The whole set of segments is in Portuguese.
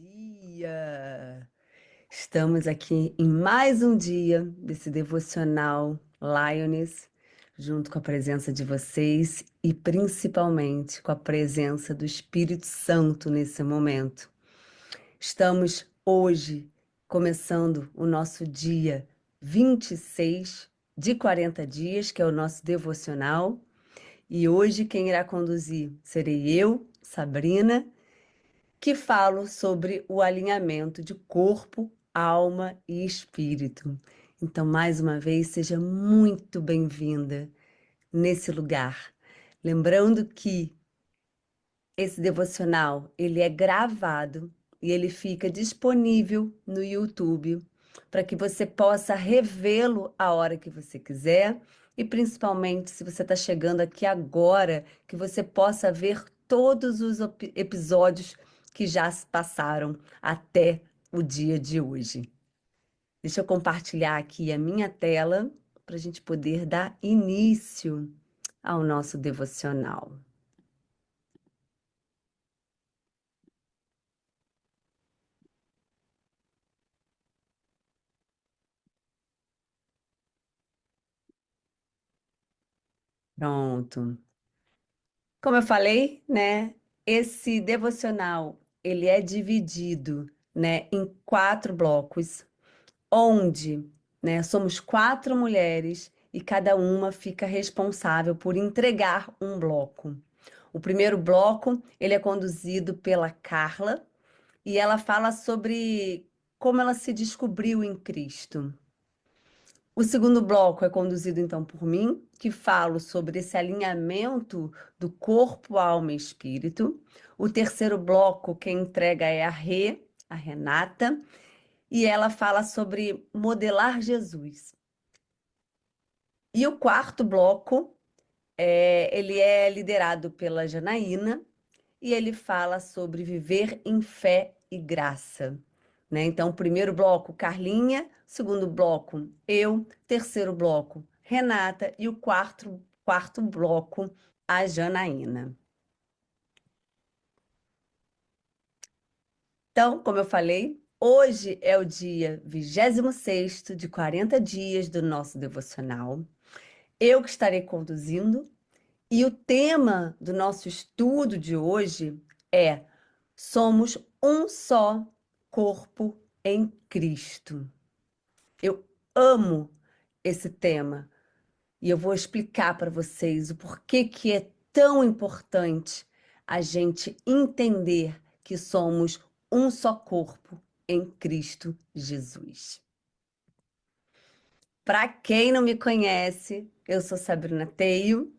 Dia! Estamos aqui em mais um dia desse devocional Lioness, junto com a presença de vocês e principalmente com a presença do Espírito Santo nesse momento. Estamos hoje começando o nosso dia 26 de 40 dias, que é o nosso devocional, e hoje quem irá conduzir serei eu, Sabrina, que falo sobre o alinhamento de corpo, alma e espírito. Então, mais uma vez, seja muito bem-vinda nesse lugar. Lembrando que esse devocional, ele é gravado e ele fica disponível no YouTube para que você possa revê-lo a hora que você quiser e principalmente se você está chegando aqui agora, que você possa ver todos os episódios que já se passaram até o dia de hoje. Deixa eu compartilhar aqui a minha tela para a gente poder dar início ao nosso devocional. Pronto. Como eu falei, né, esse devocional, ele é dividido, né, em quatro blocos, onde, né, somos quatro mulheres e cada uma fica responsável por entregar um bloco. O primeiro bloco, ele é conduzido pela Carla e ela fala sobre como ela se descobriu em Cristo. O segundo bloco é conduzido então por mim, que falo sobre esse alinhamento do corpo, alma e espírito. O terceiro bloco, quem entrega é a Renata, e ela fala sobre modelar Jesus. E o quarto bloco, ele é liderado pela Janaína, e ele fala sobre viver em fé e graça, né? Então, primeiro bloco, Carlinha, segundo bloco, eu, terceiro bloco, Renata e o quarto bloco, a Janaína. Então, como eu falei, hoje é o dia 26º de 40 dias do nosso devocional. Eu que estarei conduzindo e o tema do nosso estudo de hoje é Somos um só corpo em Cristo. Eu amo esse tema e eu vou explicar para vocês o porquê que é tão importante a gente entender que somos um só corpo em Cristo Jesus. Para quem não me conhece, eu sou Sabrina Teio,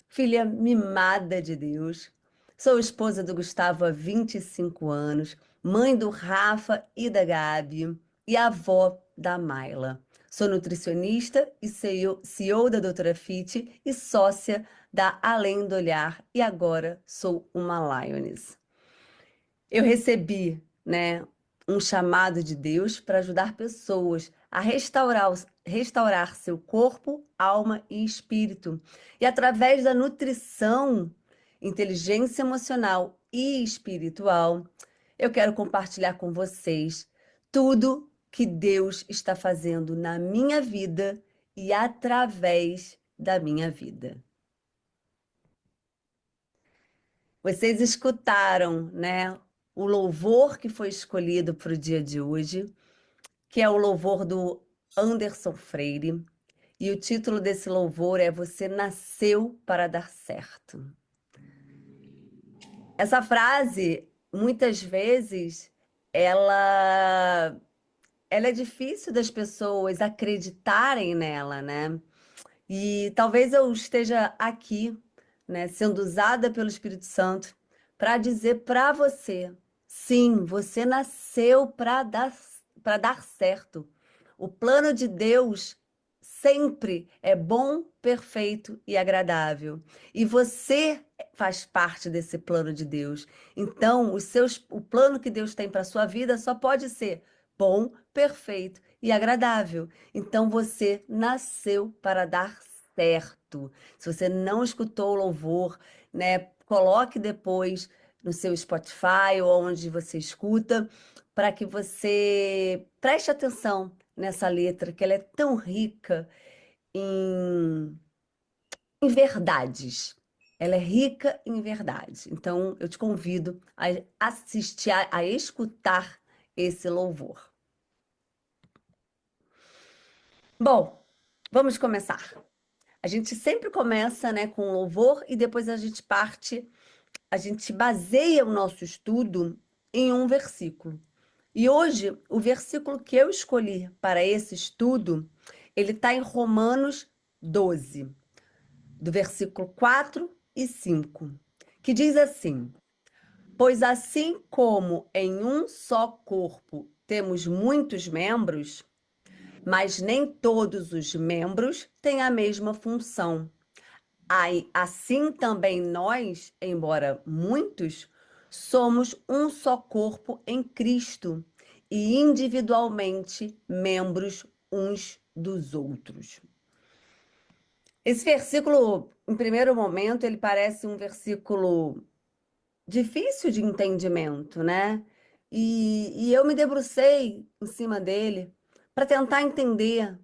filha mimada de Deus. Sou esposa do Gustavo há 25 anos, mãe do Rafa e da Gabi e avó da Maila. Sou nutricionista e CEO da Doutora Fit e sócia da Além do Olhar e agora sou uma Lioness. Eu recebi, né, um chamado de Deus para ajudar pessoas a restaurar seu corpo, alma e espírito. E através da nutrição, inteligência emocional e espiritual, eu quero compartilhar com vocês tudo que Deus está fazendo na minha vida e através da minha vida. Vocês escutaram, né, o louvor que foi escolhido para o dia de hoje, que é o louvor do Anderson Freire. E o título desse louvor é Você Nasceu para Dar Certo. Essa frase, muitas vezes, ela, ela é difícil das pessoas acreditarem nela, né? E talvez eu esteja aqui, né, sendo usada pelo Espírito Santo para dizer para você, sim, você nasceu para dar certo. O plano de Deus sempre é bom, perfeito e agradável. E você faz parte desse plano de Deus. Então, o plano que Deus tem para sua vida só pode ser bom, perfeito e agradável. Então você nasceu para dar certo. Se você não escutou o louvor, né, coloque depois no seu Spotify ou onde você escuta, para que você preste atenção nessa letra, que ela é tão rica em, em verdades. Ela é rica em verdade. Então, eu te convido a assistir, a escutar esse louvor. Bom, vamos começar. A gente sempre começa, né, com louvor e depois a gente baseia o nosso estudo em um versículo. E hoje, o versículo que eu escolhi para esse estudo, ele está em Romanos 12, do versículo 4 e 5, que diz assim: Pois assim como em um só corpo temos muitos membros, mas nem todos os membros têm a mesma função. Assim também nós, embora muitos, somos um só corpo em Cristo e individualmente membros uns dos outros. Esse versículo, em primeiro momento, ele parece um versículo difícil de entendimento, né? E eu me debrucei em cima dele para tentar entender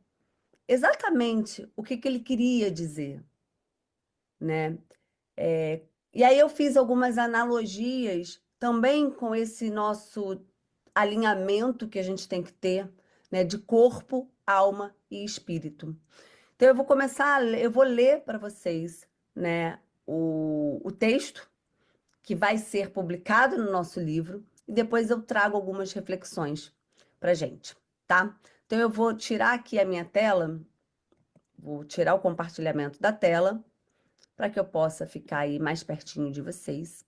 exatamente o que ele queria dizer, né? É, e aí eu fiz algumas analogias também com esse nosso alinhamento que a gente tem que ter, né, de corpo, alma e espírito. Então eu vou começar eu vou ler para vocês, né, o texto que vai ser publicado no nosso livro e depois eu trago algumas reflexões para gente, tá? Então eu vou tirar aqui a minha tela, vou tirar o compartilhamento da tela para que eu possa ficar aí mais pertinho de vocês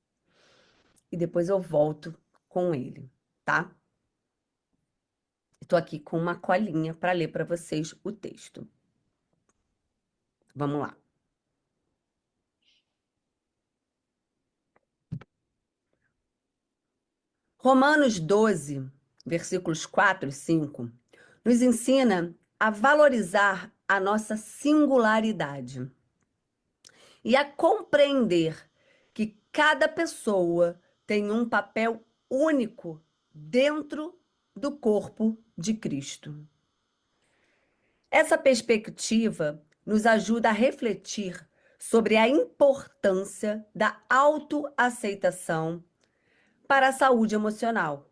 e depois eu volto com ele, tá? Estou aqui com uma colinha para ler para vocês o texto. Vamos lá. Romanos 12, versículos 4 e 5, nos ensina a valorizar a nossa singularidade e a compreender que cada pessoa tem um papel único dentro do corpo de Cristo. Essa perspectiva nos ajuda a refletir sobre a importância da autoaceitação para a saúde emocional.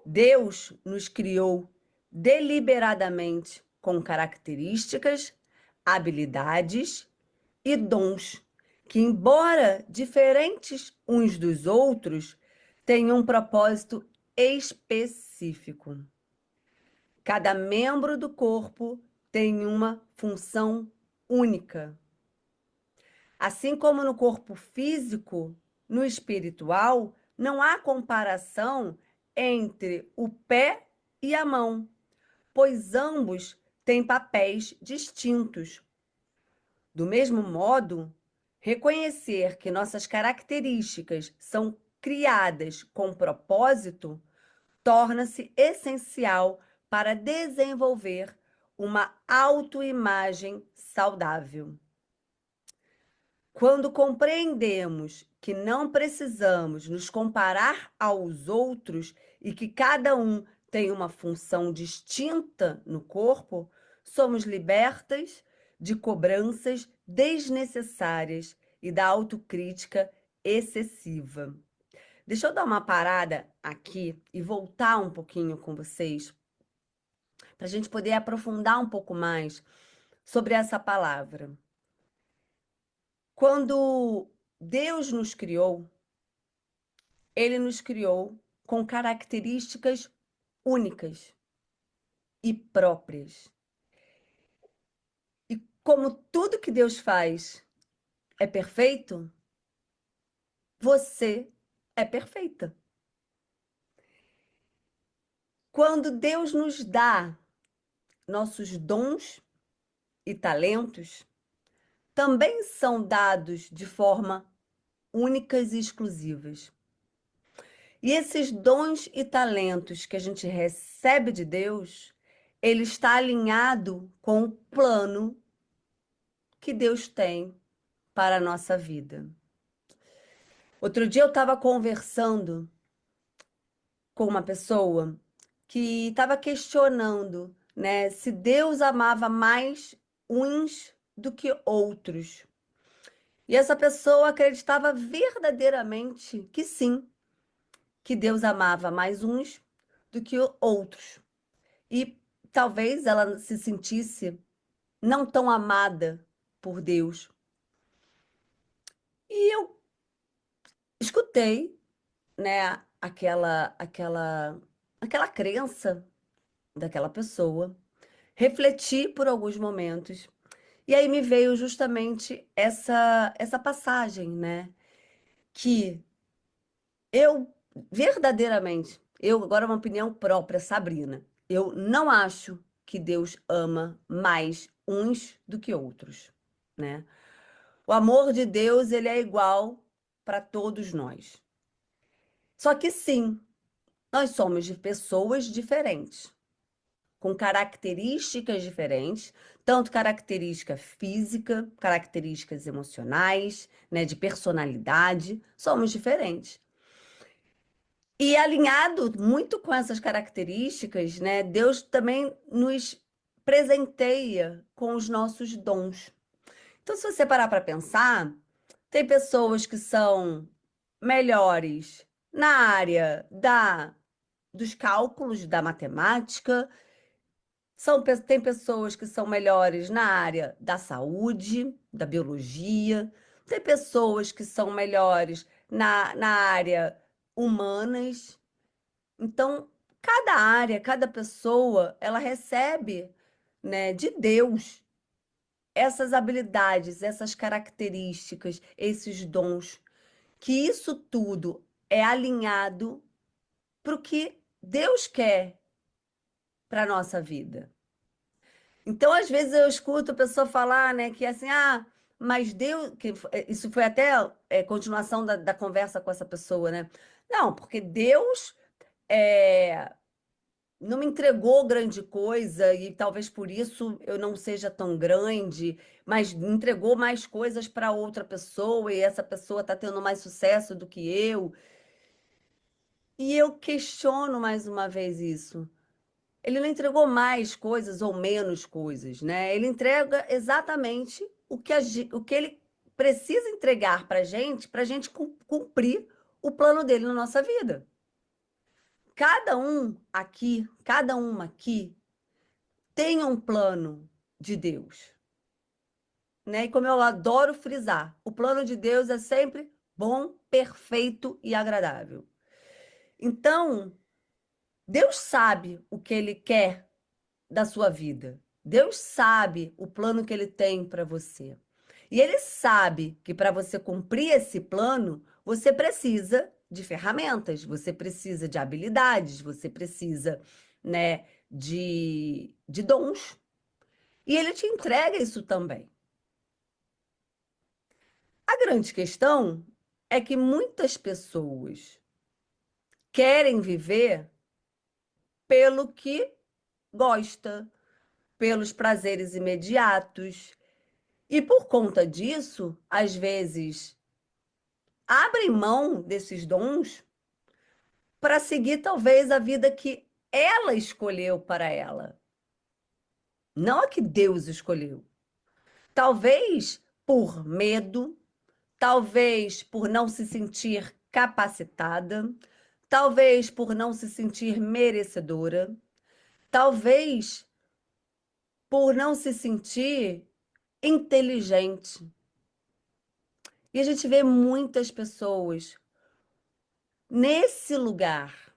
Deus nos criou deliberadamente com características, habilidades e dons que, embora diferentes uns dos outros, têm um propósito específico. Cada membro do corpo tem uma função única. Assim como no corpo físico, no espiritual, não há comparação entre o pé e a mão, pois ambos têm papéis distintos. Do mesmo modo, reconhecer que nossas características são criadas com propósito torna-se essencial para desenvolver uma autoimagem saudável. Quando compreendemos que não precisamos nos comparar aos outros e que cada um tem uma função distinta no corpo, somos libertas de cobranças desnecessárias e da autocrítica excessiva. Deixa eu dar uma parada aqui e voltar um pouquinho com vocês, para a gente poder aprofundar um pouco mais sobre essa palavra. Quando Deus nos criou, Ele nos criou com características únicas e próprias. E como tudo que Deus faz é perfeito, você é perfeita. Quando Deus nos dá nossos dons e talentos, também são dados de forma únicas e exclusivas. E esses dons e talentos que a gente recebe de Deus, ele está alinhado com o plano que Deus tem para a nossa vida. Outro dia eu estava conversando com uma pessoa que estava questionando, né, se Deus amava mais uns do que outros. E essa pessoa acreditava verdadeiramente que sim, que Deus amava mais uns do que outros. E talvez ela se sentisse não tão amada por Deus. E eu escutei, né, aquela crença daquela pessoa, refleti por alguns momentos, e aí me veio justamente essa passagem, né, que eu verdadeiramente, eu agora uma opinião própria, Sabrina, eu não acho que Deus ama mais uns do que outros, né? O amor de Deus, ele é igual para todos nós. Só que sim, nós somos de pessoas diferentes, com características diferentes, tanto característica física, características emocionais, né, de personalidade, somos diferentes. E alinhado muito com essas características, né, Deus também nos presenteia com os nossos dons. Então, se você parar para pensar, tem pessoas que são melhores na área dos cálculos, da matemática, tem pessoas que são melhores na área da saúde, da biologia, tem pessoas que são melhores na área humanas. Então, cada área, cada pessoa, ela recebe, né, de Deus essas habilidades, essas características, esses dons, que isso tudo é alinhado para o que Deus quer para a nossa vida. Então, às vezes eu escuto a pessoa falar, né, que assim, mas Deus, isso foi até continuação da conversa com essa pessoa, né? Não, porque Deus é, não me entregou grande coisa e talvez por isso eu não seja tão grande, mas me entregou mais coisas para outra pessoa e essa pessoa está tendo mais sucesso do que eu. E eu questiono mais uma vez isso. Ele não entregou mais coisas ou menos coisas, né? Ele entrega exatamente o que ele precisa entregar para gente cumprir o plano dele na nossa vida. Cada uma aqui tem um plano de Deus, né? E como eu adoro frisar, o plano de Deus é sempre bom, perfeito e agradável. Então, Deus sabe o que ele quer da sua vida. Deus sabe o plano que ele tem para você. E ele sabe que para você cumprir esse plano, você precisa de ferramentas, você precisa de habilidades, você precisa, né, de dons. E ele te entrega isso também. A grande questão é que muitas pessoas querem viver pelo que gosta, pelos prazeres imediatos. E por conta disso, às vezes, abrem mão desses dons para seguir talvez a vida que ela escolheu para ela, não a que Deus escolheu. Talvez por medo, talvez por não se sentir capacitada, talvez por não se sentir merecedora, talvez por não se sentir inteligente. E a gente vê muitas pessoas nesse lugar.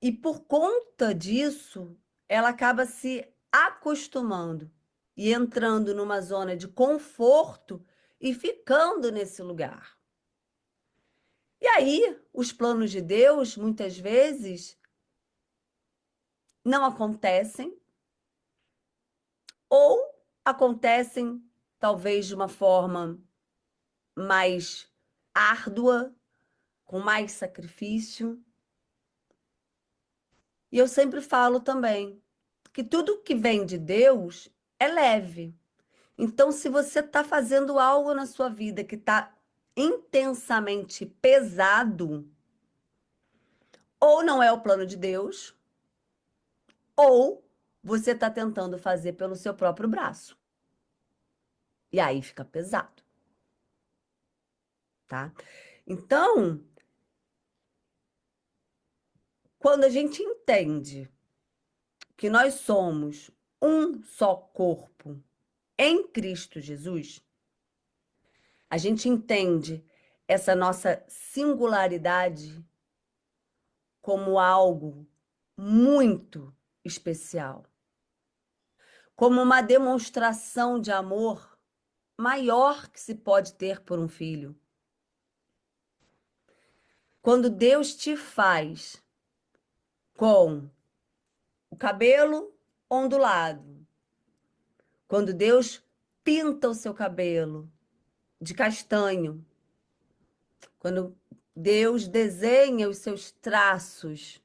E por conta disso, ela acaba se acostumando e entrando numa zona de conforto e ficando nesse lugar. E aí, os planos de Deus, muitas vezes, não acontecem ou acontecem talvez de uma forma mais árdua, com mais sacrifício. E eu sempre falo também que tudo que vem de Deus é leve. Então, se você está fazendo algo na sua vida que está intensamente pesado, ou não é o plano de Deus, ou você está tentando fazer pelo seu próprio braço. E aí fica pesado, tá? Então, quando a gente entende que nós somos um só corpo em Cristo Jesus, a gente entende essa nossa singularidade como algo muito especial, como uma demonstração de amor maior que se pode ter por um filho. Quando Deus te faz com o cabelo ondulado, quando Deus pinta o seu cabelo de castanho, quando Deus desenha os seus traços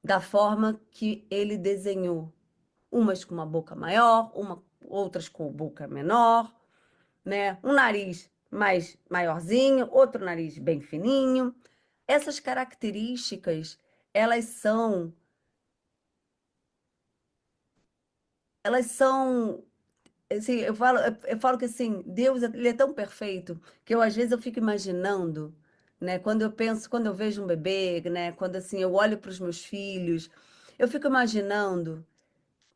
da forma que ele desenhou, umas com uma boca maior, outras com boca menor, né? Um nariz mais maiorzinho, outro nariz bem fininho. Essas características, elas são, elas são, assim, eu falo que assim, Deus, ele é tão perfeito que eu às vezes eu fico imaginando, né? Quando eu penso, quando eu vejo um bebê, né? Quando assim eu olho para os meus filhos, eu fico imaginando,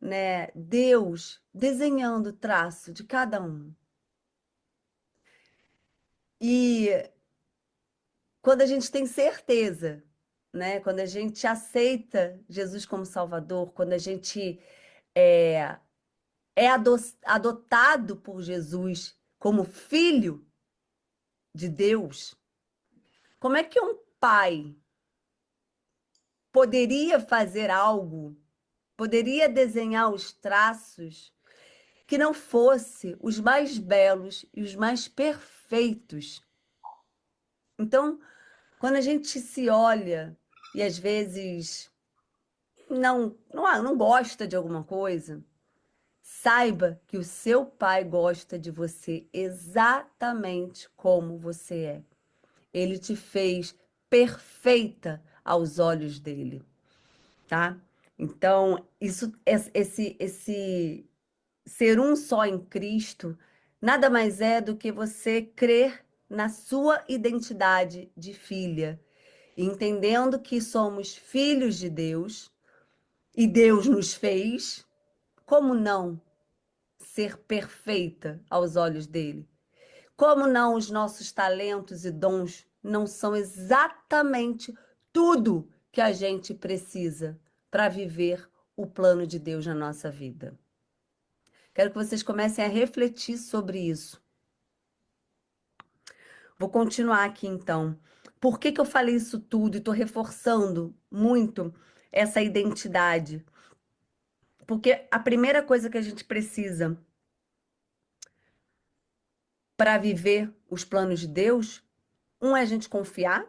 né? Deus desenhando o traço de cada um. E quando a gente tem certeza, né? Quando a gente aceita Jesus como Salvador, quando a gente é, adotado por Jesus como filho de Deus, como é que um pai poderia fazer algo, poderia desenhar os traços que não fosse os mais belos e os mais perfeitos? Então, quando a gente se olha e às vezes não gosta de alguma coisa, saiba que o seu pai gosta de você exatamente como você é. Ele te fez perfeita aos olhos dele, tá? Então, esse ser um só em Cristo nada mais é do que você crer na sua identidade de filha, entendendo que somos filhos de Deus e Deus nos fez, como não ser perfeita aos olhos dele? Como não os nossos talentos e dons não são exatamente tudo que a gente precisa para viver o plano de Deus na nossa vida? Quero que vocês comecem a refletir sobre isso. Vou continuar aqui então. Por que que eu falei isso tudo e estou reforçando muito essa identidade? Porque a primeira coisa que a gente precisa para viver os planos de Deus, um é a gente confiar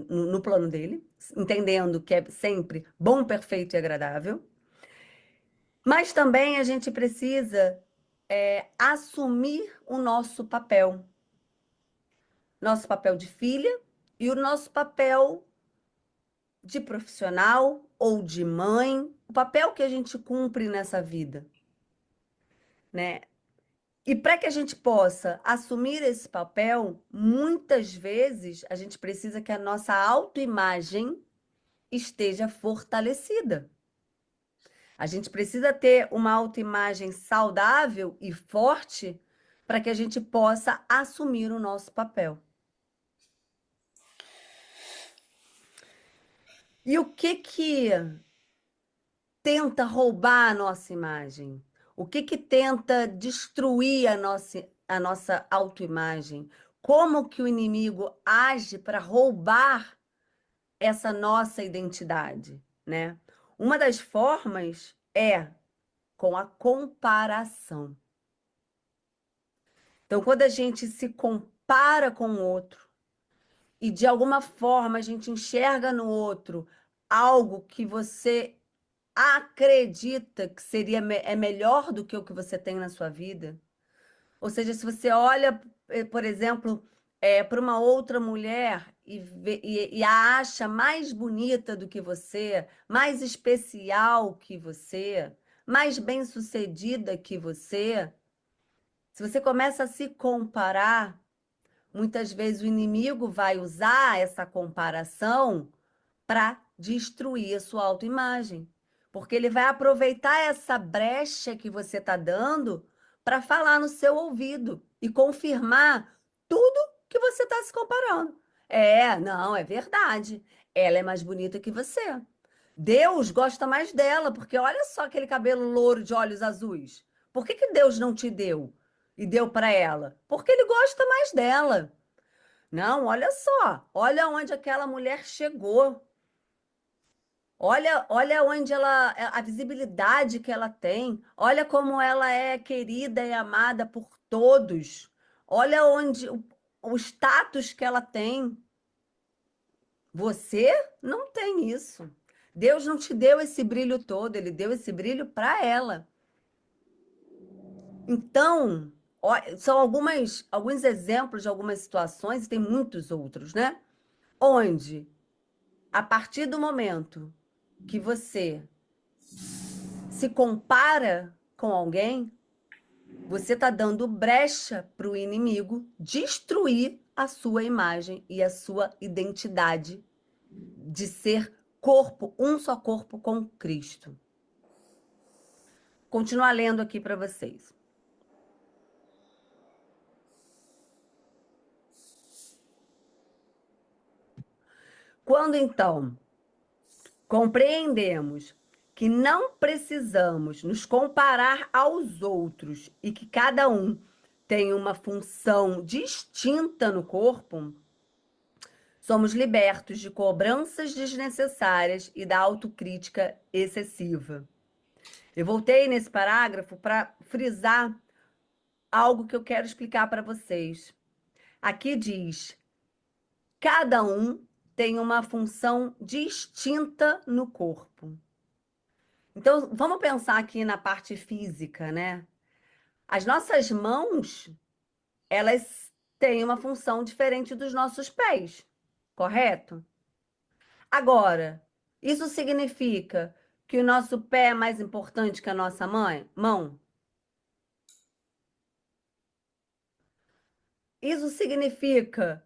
no plano dele, entendendo que é sempre bom, perfeito e agradável. Mas também a gente precisa assumir o nosso papel de filha e o nosso papel de profissional ou de mãe, o papel que a gente cumpre nessa vida, né? E para que a gente possa assumir esse papel, muitas vezes a gente precisa que a nossa autoimagem esteja fortalecida. A gente precisa ter uma autoimagem saudável e forte para que a gente possa assumir o nosso papel. E o que tenta roubar a nossa imagem? O que tenta destruir a nossa autoimagem? Como que o inimigo age para roubar essa nossa identidade, né? Uma das formas é com a comparação. Então, quando a gente se compara com o outro e de alguma forma a gente enxerga no outro algo que você acredita que é melhor do que o que você tem na sua vida. Ou seja, se você olha, por exemplo, para uma outra mulher e a acha mais bonita do que você, mais especial que você, mais bem-sucedida que você, se você começa a se comparar, muitas vezes o inimigo vai usar essa comparação para destruir a sua autoimagem. Porque ele vai aproveitar essa brecha que você está dando para falar no seu ouvido e confirmar tudo que você está se comparando. Não, é verdade. Ela é mais bonita que você. Deus gosta mais dela, porque olha só aquele cabelo louro de olhos azuis. Por que que Deus não te deu e deu para ela? Porque ele gosta mais dela. Não, olha só, olha onde aquela mulher chegou. Olha onde a visibilidade que ela tem. Olha como ela é querida e amada por todos. Olha onde o status que ela tem. Você não tem isso. Deus não te deu esse brilho todo, ele deu esse brilho para ela. Então, são alguns exemplos de algumas situações, e tem muitos outros, né? Onde, a partir do momento que você se compara com alguém, você está dando brecha para o inimigo destruir a sua imagem e a sua identidade de ser corpo, um só corpo com Cristo. Continuar lendo aqui para vocês. Quando então compreendemos que não precisamos nos comparar aos outros e que cada um tem uma função distinta no corpo, somos libertos de cobranças desnecessárias e da autocrítica excessiva. Eu voltei nesse parágrafo para frisar algo que eu quero explicar para vocês. Aqui diz: cada um tem uma função distinta no corpo. Então, vamos pensar aqui na parte física, né? As nossas mãos, elas têm uma função diferente dos nossos pés, correto? Agora, isso significa que o nosso pé é mais importante que a nossa mão? Isso significa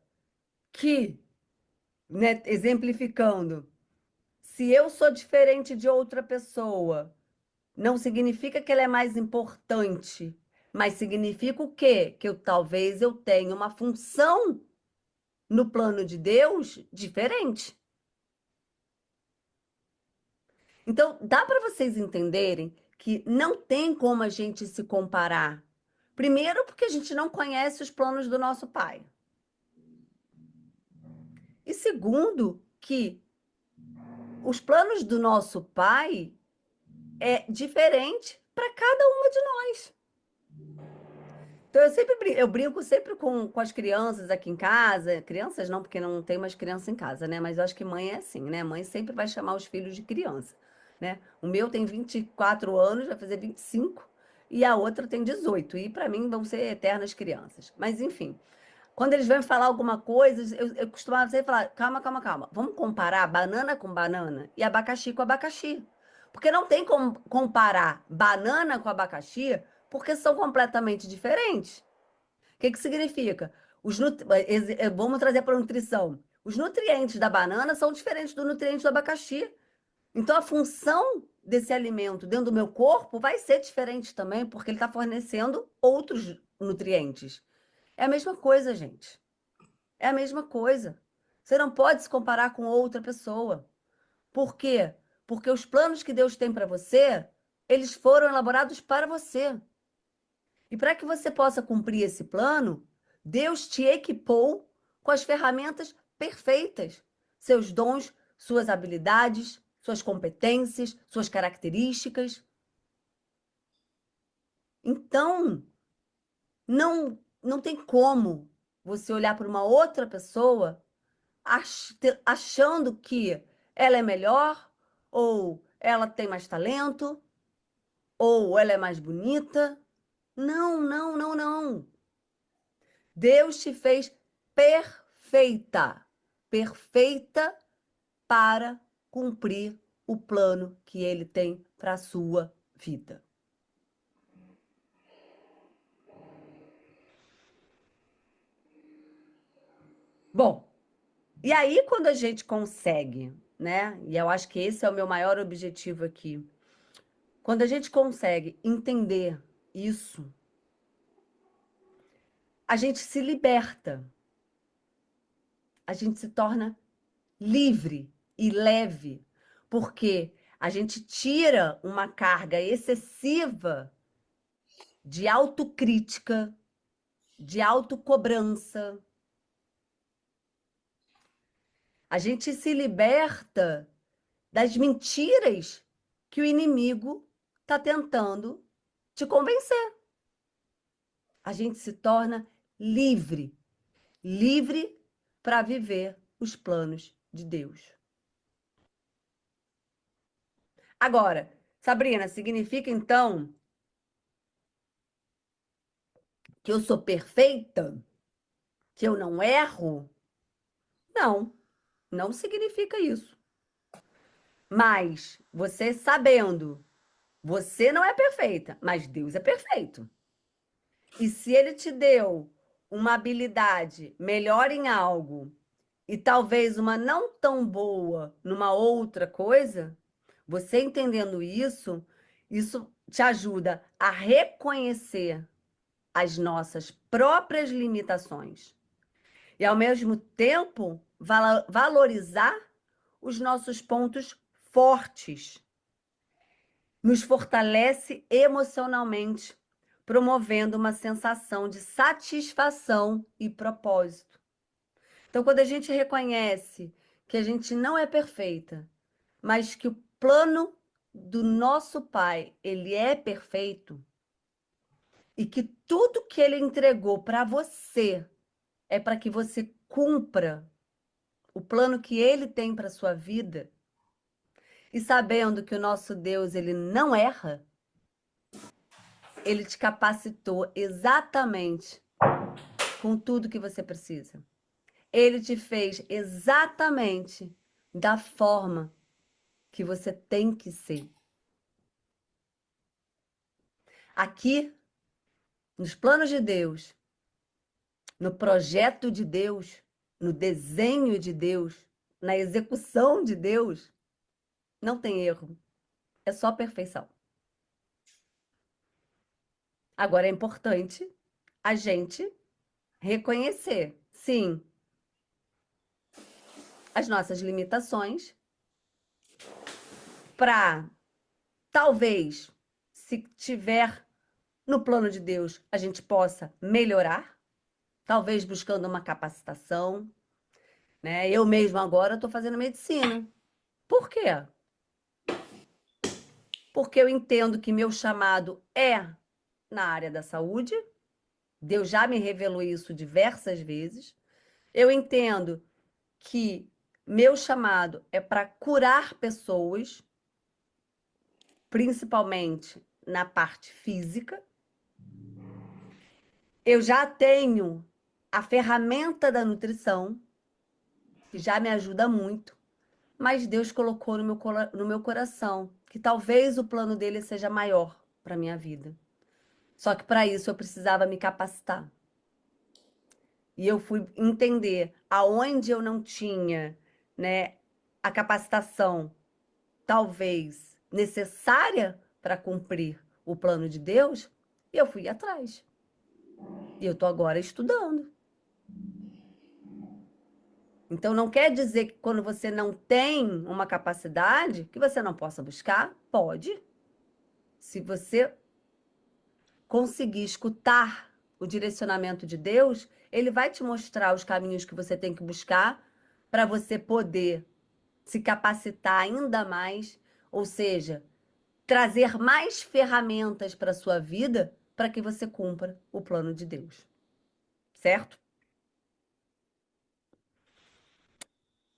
que, né, exemplificando, se eu sou diferente de outra pessoa, não significa que ela é mais importante, mas significa o quê? Que talvez eu tenha uma função no plano de Deus diferente. Então, dá para vocês entenderem que não tem como a gente se comparar. Primeiro, porque a gente não conhece os planos do nosso pai. E segundo, que os planos do nosso pai é diferente para cada uma de nós. Então, eu brinco sempre com as crianças aqui em casa. Crianças não, porque não tem mais criança em casa, né? Mas eu acho que mãe é assim, né? Mãe sempre vai chamar os filhos de criança, né? O meu tem 24 anos, vai fazer 25, e a outra tem 18. E para mim vão ser eternas crianças. Mas enfim, quando eles vêm falar alguma coisa, eu costumava sempre falar: calma, calma, calma. Vamos comparar banana com banana e abacaxi com abacaxi. Porque não tem como comparar banana com abacaxi, porque são completamente diferentes. O que que significa? Vamos trazer para a nutrição. Os nutrientes da banana são diferentes do nutriente do abacaxi. Então, a função desse alimento dentro do meu corpo vai ser diferente também, porque ele está fornecendo outros nutrientes. É a mesma coisa, gente. É a mesma coisa. Você não pode se comparar com outra pessoa. Por quê? Porque os planos que Deus tem para você, eles foram elaborados para você. E para que você possa cumprir esse plano, Deus te equipou com as ferramentas perfeitas, seus dons, suas habilidades, suas competências, suas características. Então, não tem como você olhar para uma outra pessoa achando que ela é melhor, ou ela tem mais talento, ou ela é mais bonita. Não, não, não, não. Deus te fez perfeita, perfeita para cumprir o plano que ele tem para a sua vida. Bom, e aí quando a gente consegue, né? E eu acho que esse é o meu maior objetivo aqui. Quando a gente consegue entender isso, a gente se liberta. A gente se torna livre e leve, porque a gente tira uma carga excessiva de autocrítica, de autocobrança. A gente se liberta das mentiras que o inimigo está tentando te convencer. A gente se torna livre, livre para viver os planos de Deus. Agora, Sabrina, significa então que eu sou perfeita? Que eu não erro? Não, não significa isso. Mas você sabendo, você não é perfeita, mas Deus é perfeito. E se ele te deu uma habilidade melhor em algo e talvez uma não tão boa numa outra coisa, você entendendo isso, isso te ajuda a reconhecer as nossas próprias limitações e, ao mesmo tempo, valorizar os nossos pontos fortes. Nos fortalece emocionalmente, promovendo uma sensação de satisfação e propósito. Então, quando a gente reconhece que a gente não é perfeita, mas que o plano do nosso Pai, ele é perfeito, e que tudo que ele entregou para você é para que você cumpra o plano que ele tem para sua vida, e sabendo que o nosso Deus, ele não erra, ele te capacitou exatamente com tudo que você precisa. Ele te fez exatamente da forma que você tem que ser. Aqui, nos planos de Deus, no projeto de Deus, no desenho de Deus, na execução de Deus, não tem erro. É só perfeição. Agora é importante a gente reconhecer, sim, as nossas limitações para talvez, se tiver no plano de Deus, a gente possa melhorar, talvez buscando uma capacitação, né? Eu mesma agora estou fazendo medicina. Por quê? Porque eu entendo que meu chamado é na área da saúde. Deus já me revelou isso diversas vezes. Eu entendo que meu chamado é para curar pessoas, principalmente na parte física. Eu já tenho a ferramenta da nutrição, que já me ajuda muito, mas Deus colocou no meu coração que talvez o plano dele seja maior para a minha vida. Só que para isso eu precisava me capacitar. E eu fui entender aonde eu não tinha, né, a capacitação talvez necessária para cumprir o plano de Deus, e eu fui atrás. E eu estou agora estudando. Então, não quer dizer que quando você não tem uma capacidade, que você não possa buscar? Pode. Se você conseguir escutar o direcionamento de Deus, ele vai te mostrar os caminhos que você tem que buscar para você poder se capacitar ainda mais, ou seja, trazer mais ferramentas para a sua vida para que você cumpra o plano de Deus. Certo?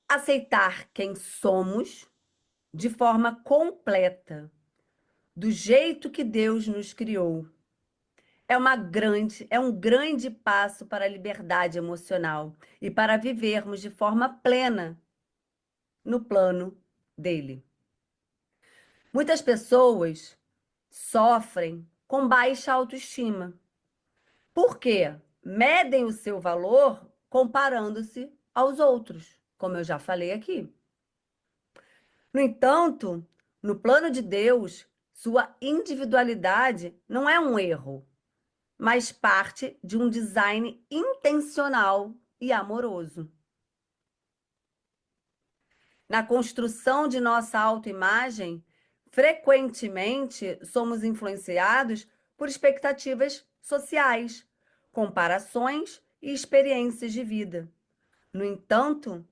Aceitar quem somos de forma completa, do jeito que Deus nos criou, é um grande passo para a liberdade emocional e para vivermos de forma plena no plano dele. Muitas pessoas sofrem com baixa autoestima. Por quê? Medem o seu valor comparando-se aos outros, como eu já falei aqui. No entanto, no plano de Deus, sua individualidade não é um erro, mas parte de um design intencional e amoroso. Na construção de nossa autoimagem, frequentemente somos influenciados por expectativas sociais, comparações e experiências de vida. No entanto,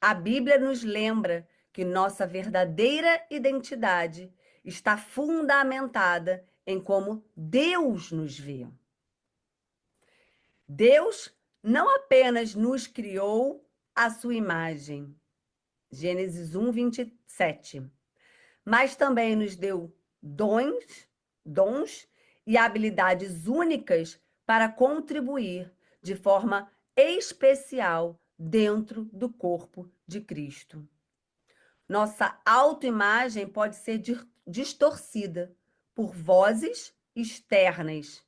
a Bíblia nos lembra que nossa verdadeira identidade está fundamentada em como Deus nos vê. Deus não apenas nos criou à sua imagem, Gênesis 1, 27, mas também nos deu dons e habilidades únicas para contribuir de forma especial dentro do corpo de Cristo. Nossa autoimagem pode ser distorcida por vozes externas,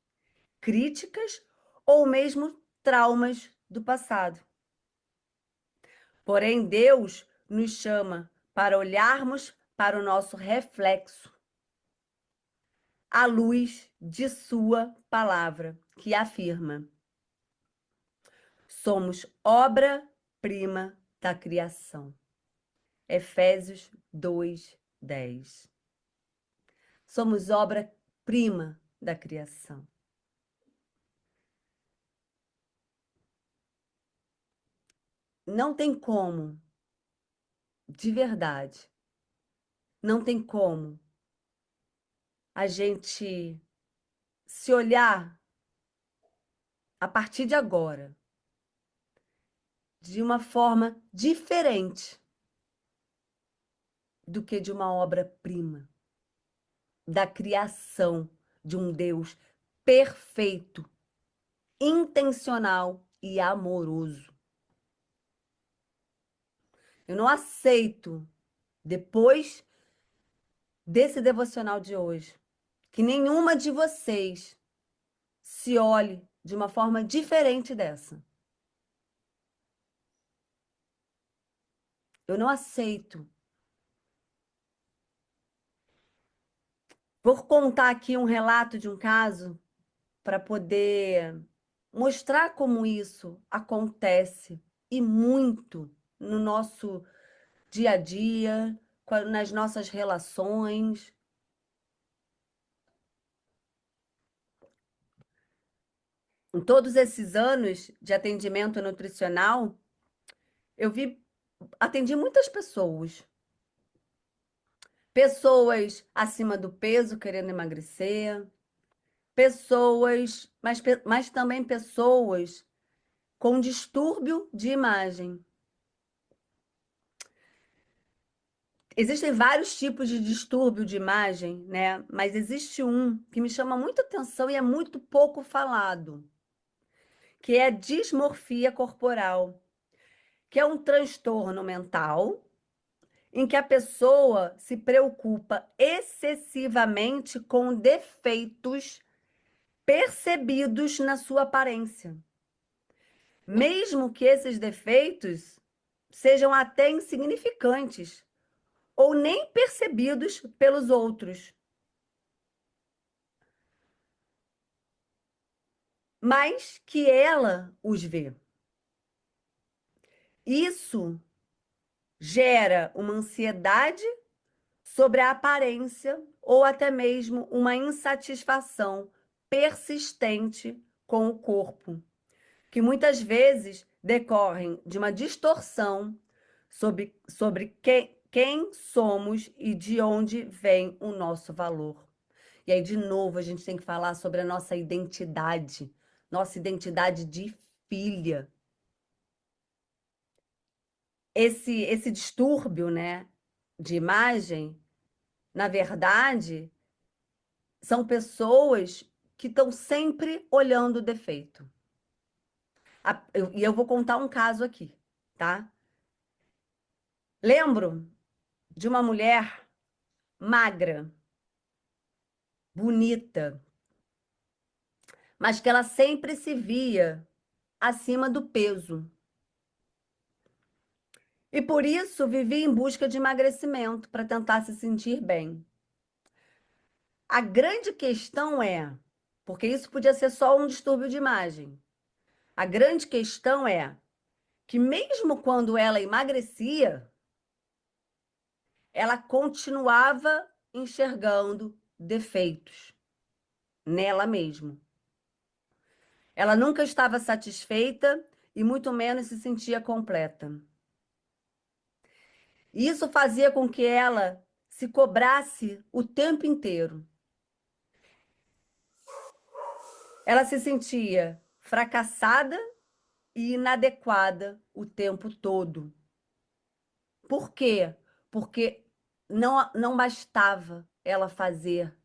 críticas ou mesmo traumas do passado. Porém, Deus nos chama para olharmos para o nosso reflexo, à luz de sua palavra, que afirma: somos obra-prima da criação. Efésios 2:10. Somos obra-prima da criação. Não tem como, de verdade, não tem como a gente se olhar a partir de agora de uma forma diferente do que de uma obra-prima da criação de um Deus perfeito, intencional e amoroso. Eu não aceito, depois desse devocional de hoje, que nenhuma de vocês se olhe de uma forma diferente dessa. Eu não aceito. Vou contar aqui um relato de um caso para poder mostrar como isso acontece e muito no nosso dia a dia, nas nossas relações. Em todos esses anos de atendimento nutricional, atendi muitas pessoas. Pessoas acima do peso querendo emagrecer, mas também pessoas com distúrbio de imagem. Existem vários tipos de distúrbio de imagem, né? Mas existe um que me chama muita atenção e é muito pouco falado, que é a dismorfia corporal, que é um transtorno mental em que a pessoa se preocupa excessivamente com defeitos percebidos na sua aparência. Mesmo que esses defeitos sejam até insignificantes ou nem percebidos pelos outros. Mas que ela os vê. Isso gera uma ansiedade sobre a aparência ou até mesmo uma insatisfação persistente com o corpo, que muitas vezes decorrem de uma distorção sobre quem somos e de onde vem o nosso valor. E aí, de novo, a gente tem que falar sobre a nossa identidade de filha. Esse distúrbio, né, de imagem, na verdade, são pessoas que estão sempre olhando o defeito. E eu vou contar um caso aqui, tá? Lembro de uma mulher magra, bonita, mas que ela sempre se via acima do peso. E por isso vivia em busca de emagrecimento para tentar se sentir bem. A grande questão é, porque isso podia ser só um distúrbio de imagem. A grande questão é que mesmo quando ela emagrecia, ela continuava enxergando defeitos nela mesma. Ela nunca estava satisfeita e muito menos se sentia completa. Isso fazia com que ela se cobrasse o tempo inteiro. Ela se sentia fracassada e inadequada o tempo todo. Por quê? Porque não bastava ela fazer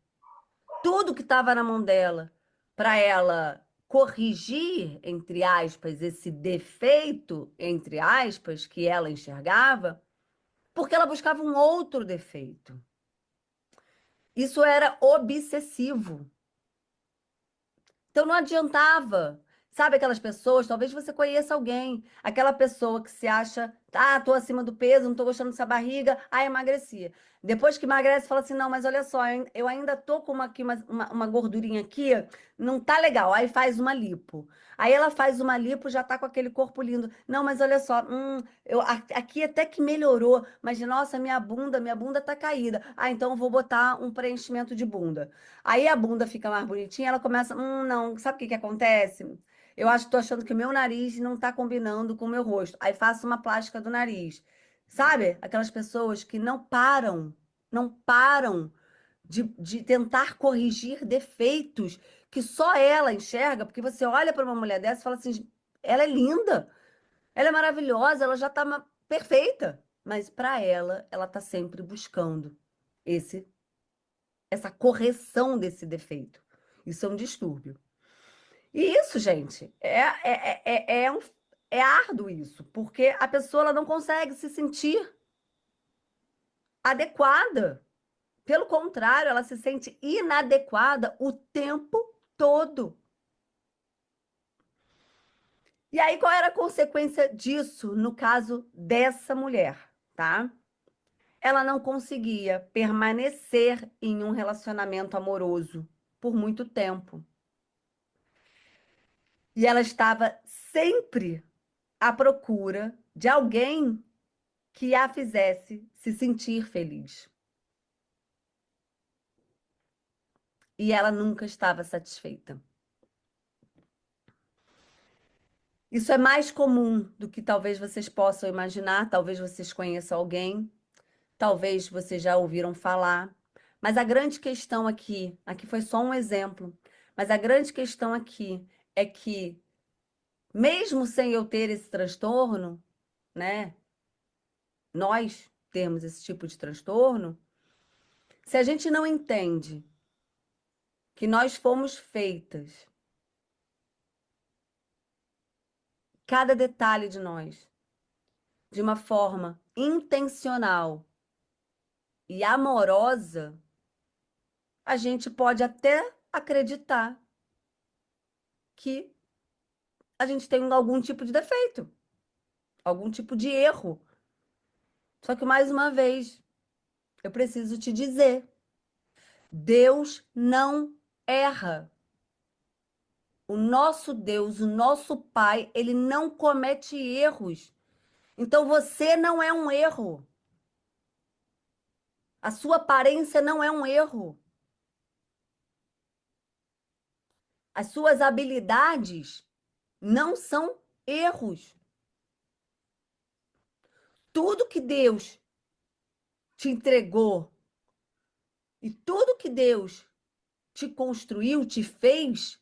tudo que estava na mão dela para ela corrigir, entre aspas, esse defeito, entre aspas, que ela enxergava, porque ela buscava um outro defeito. Isso era obsessivo. Então não adiantava. Sabe aquelas pessoas, talvez você conheça alguém, aquela pessoa que se acha, ah, tô acima do peso, não tô gostando dessa barriga, ah, emagreci. Depois que emagrece, fala assim, não, mas olha só, eu ainda tô com uma gordurinha aqui, não tá legal. Aí faz uma lipo. Aí ela faz uma lipo, já tá com aquele corpo lindo. Não, mas olha só, aqui até que melhorou, mas nossa, minha bunda tá caída. Ah, então eu vou botar um preenchimento de bunda. Aí a bunda fica mais bonitinha, ela começa, não, sabe o que que acontece? Eu acho que tô achando que o meu nariz não tá combinando com o meu rosto. Aí faço uma plástica do nariz. Sabe? Aquelas pessoas que não param de tentar corrigir defeitos que só ela enxerga, porque você olha para uma mulher dessa e fala assim, ela é linda, ela é maravilhosa, ela já tá perfeita. Mas para ela, ela tá sempre buscando esse essa correção desse defeito. Isso é um distúrbio. E isso, gente, é árduo isso, porque a pessoa ela não consegue se sentir adequada. Pelo contrário, ela se sente inadequada o tempo todo. E aí, qual era a consequência disso no caso dessa mulher, tá? Ela não conseguia permanecer em um relacionamento amoroso por muito tempo. E ela estava sempre à procura de alguém que a fizesse se sentir feliz. E ela nunca estava satisfeita. Isso é mais comum do que talvez vocês possam imaginar, talvez vocês conheçam alguém, talvez vocês já ouviram falar. Mas a grande questão aqui foi só um exemplo, mas a grande questão aqui é que, mesmo sem eu ter esse transtorno, né? Nós temos esse tipo de transtorno, se a gente não entende que nós fomos feitas, cada detalhe de nós, de uma forma intencional e amorosa, a gente pode até acreditar que a gente tem algum tipo de defeito, algum tipo de erro. Só que, mais uma vez, eu preciso te dizer: Deus não erra. O nosso Deus, o nosso Pai, ele não comete erros. Então você não é um erro. A sua aparência não é um erro. As suas habilidades não são erros. Tudo que Deus te entregou e tudo que Deus te construiu, te fez,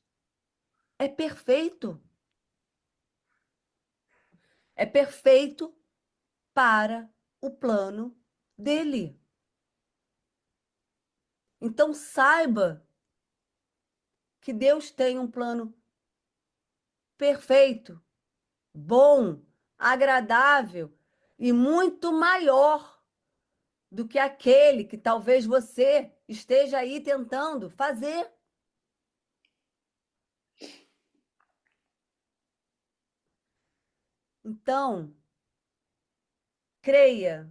é perfeito. É perfeito para o plano dele. Então saiba que Deus tem um plano perfeito, bom, agradável e muito maior do que aquele que talvez você esteja aí tentando fazer. Então, creia,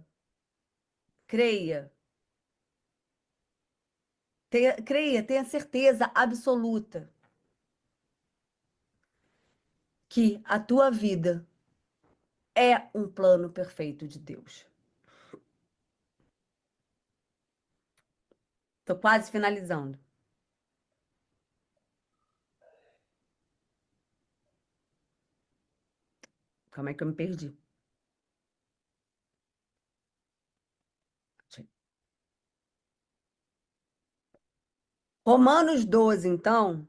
creia, tenha certeza absoluta que a tua vida é um plano perfeito de Deus. Estou quase finalizando. Como é que eu me perdi? Romanos 12, então,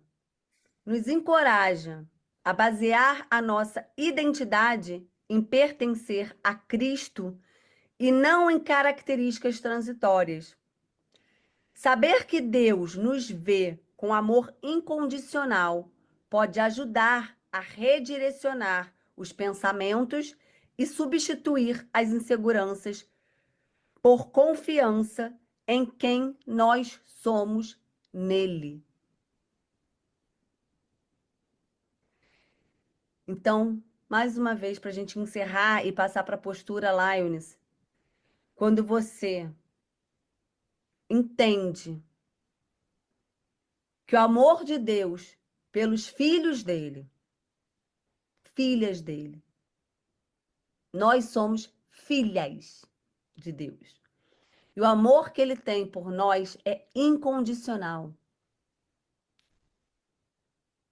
nos encoraja a basear a nossa identidade em pertencer a Cristo e não em características transitórias. Saber que Deus nos vê com amor incondicional pode ajudar a redirecionar os pensamentos e substituir as inseguranças por confiança em quem nós somos nele. Então, mais uma vez, para a gente encerrar e passar para a postura Lioness, quando você entende que o amor de Deus pelos filhos dele, filhas dele, nós somos filhas de Deus. E o amor que ele tem por nós é incondicional.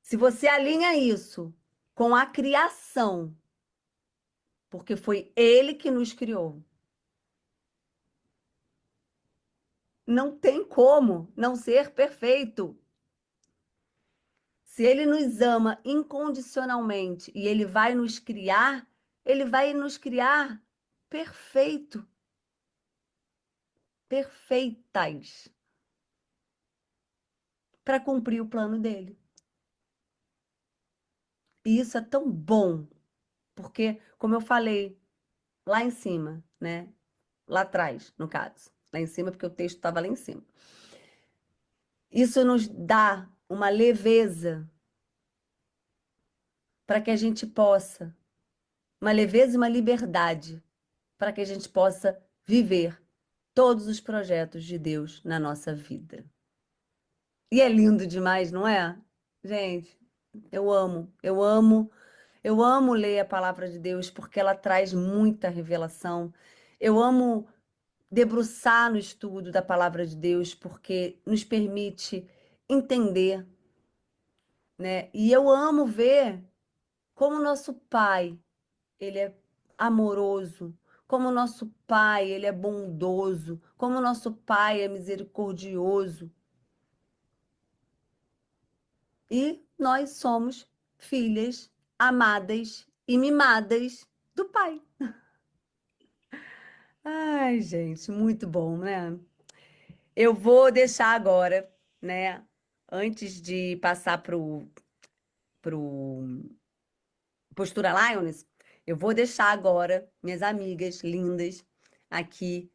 Se você alinha isso com a criação, porque foi ele que nos criou, não tem como não ser perfeito. Se ele nos ama incondicionalmente e ele vai nos criar perfeito, perfeitas, para cumprir o plano dele. E isso é tão bom, porque, como eu falei lá em cima, né? Lá atrás, no caso. Lá em cima, porque o texto estava lá em cima. Isso nos dá uma leveza para que a gente possa, uma leveza e uma liberdade para que a gente possa viver todos os projetos de Deus na nossa vida. E é lindo demais, não é? Gente, eu amo, eu amo, eu amo ler a palavra de Deus porque ela traz muita revelação. Eu amo debruçar no estudo da palavra de Deus porque nos permite entender, né? E eu amo ver como nosso Pai, ele é amoroso, como nosso Pai, ele é bondoso, como nosso Pai é misericordioso. E nós somos filhas amadas e mimadas do Pai. Ai, gente, muito bom, né? Eu vou deixar agora, né? Antes de passar pro Postura Lioness, eu vou deixar agora minhas amigas lindas aqui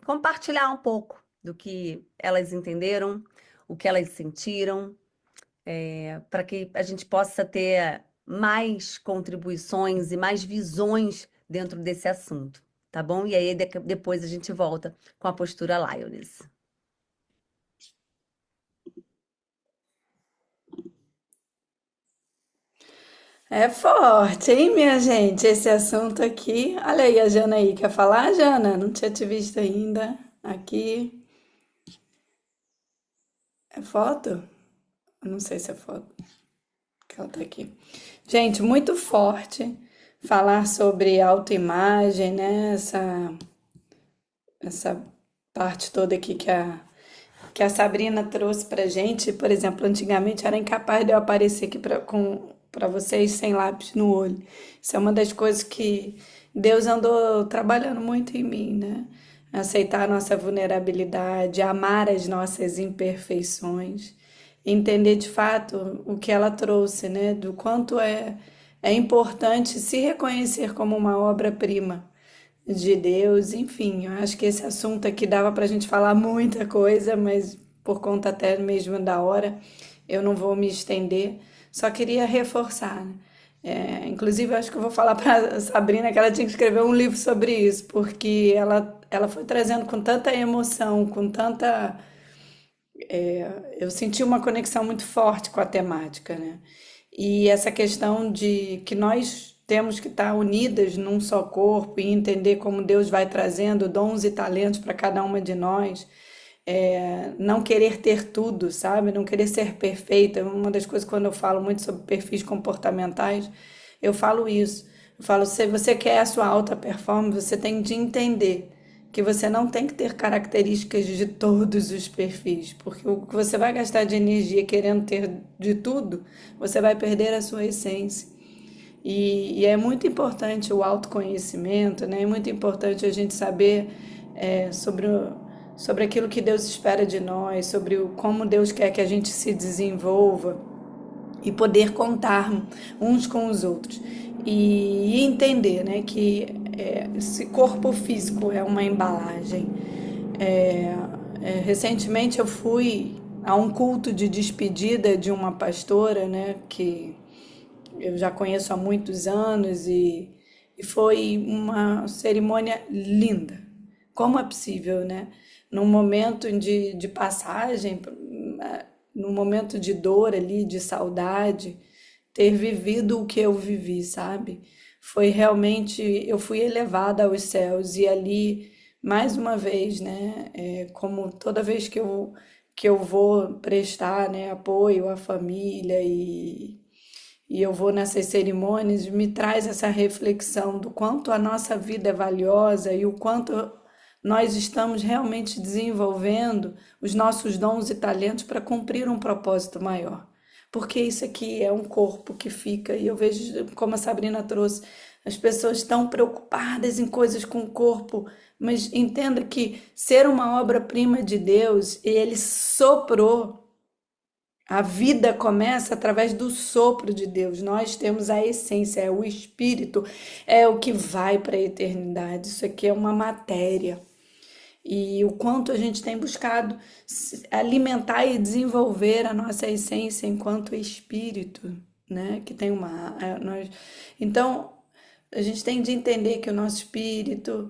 compartilhar um pouco do que elas entenderam, o que elas sentiram, para que a gente possa ter mais contribuições e mais visões dentro desse assunto, tá bom? E aí depois a gente volta com a postura Lioness. É forte, hein, minha gente? Esse assunto aqui. Olha aí a Jana aí. Quer falar, Jana? Não tinha te visto ainda. Aqui. É foto? Eu não sei se é foto. Que ela tá aqui. Gente, muito forte falar sobre autoimagem, né? Essa parte toda aqui que a Sabrina trouxe pra gente. Por exemplo, antigamente era incapaz de eu aparecer aqui pra vocês sem lápis no olho. Isso é uma das coisas que Deus andou trabalhando muito em mim, né? Aceitar a nossa vulnerabilidade, amar as nossas imperfeições. entender de fato o que ela trouxe, né? Do quanto é importante se reconhecer como uma obra-prima de Deus, enfim, eu acho que esse assunto aqui dava para a gente falar muita coisa, mas por conta até mesmo da hora, eu não vou me estender. Só queria reforçar, né? Inclusive, eu acho que eu vou falar para Sabrina que ela tinha que escrever um livro sobre isso, porque ela foi trazendo com tanta emoção, com tanta. Eu senti uma conexão muito forte com a temática, né? E essa questão de que nós temos que estar unidas num só corpo e entender como Deus vai trazendo dons e talentos para cada uma de nós, não querer ter tudo, sabe? Não querer ser perfeita. Uma das coisas quando eu falo muito sobre perfis comportamentais, eu falo isso. Eu falo, se você quer a sua alta performance, você tem de entender que você não tem que ter características de todos os perfis, porque o que você vai gastar de energia querendo ter de tudo, você vai perder a sua essência. E é muito importante o autoconhecimento, né? É muito importante a gente saber sobre aquilo que Deus espera de nós, sobre como Deus quer que a gente se desenvolva e poder contar uns com os outros. E entender, né, que esse corpo físico é uma embalagem. É, Recentemente eu fui a um culto de despedida de uma pastora, né, que eu já conheço há muitos anos e foi uma cerimônia linda. Como é possível, né? Num momento de passagem, num momento de dor ali, de saudade, ter vivido o que eu vivi, sabe? Foi realmente, eu fui elevada aos céus e ali, mais uma vez, né? Como toda vez que eu vou prestar, né, apoio à família e eu vou nessas cerimônias, me traz essa reflexão do quanto a nossa vida é valiosa e o quanto nós estamos realmente desenvolvendo os nossos dons e talentos para cumprir um propósito maior. Porque isso aqui é um corpo que fica, e eu vejo, como a Sabrina trouxe, as pessoas estão preocupadas em coisas com o corpo, mas entenda que ser uma obra-prima de Deus, ele soprou. A vida começa através do sopro de Deus. Nós temos a essência, é o espírito, é o que vai para a eternidade. Isso aqui é uma matéria. E o quanto a gente tem buscado alimentar e desenvolver a nossa essência enquanto espírito, né? Que tem uma. Então, a gente tem de entender que o nosso espírito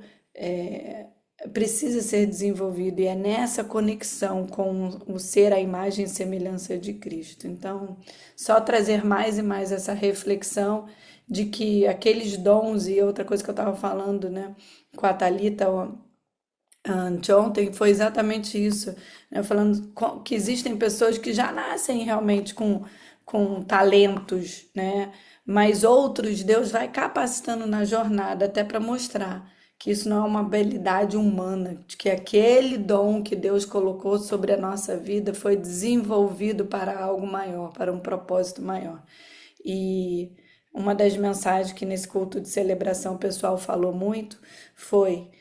precisa ser desenvolvido e é nessa conexão com o ser, a imagem e semelhança de Cristo. Então, só trazer mais e mais essa reflexão de que aqueles dons e outra coisa que eu estava falando, né, com a Thalita anteontem foi exatamente isso, né, falando que existem pessoas que já nascem realmente com talentos, né, mas outros Deus vai capacitando na jornada até para mostrar que isso não é uma habilidade humana, de que aquele dom que Deus colocou sobre a nossa vida foi desenvolvido para algo maior, para um propósito maior. E uma das mensagens que nesse culto de celebração o pessoal falou muito foi: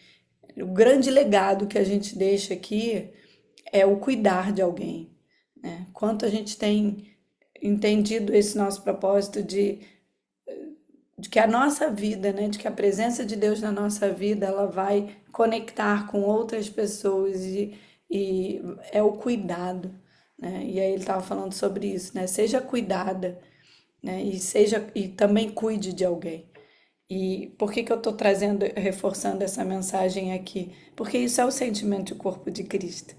o grande legado que a gente deixa aqui é o cuidar de alguém, né? Quanto a gente tem entendido esse nosso propósito de que a nossa vida, né, de que a presença de Deus na nossa vida, ela vai conectar com outras pessoas e é o cuidado, né? E aí ele estava falando sobre isso, né? Seja cuidada, né? E também cuide de alguém. E por que que eu estou trazendo, reforçando essa mensagem aqui? Porque isso é o sentimento do corpo de Cristo.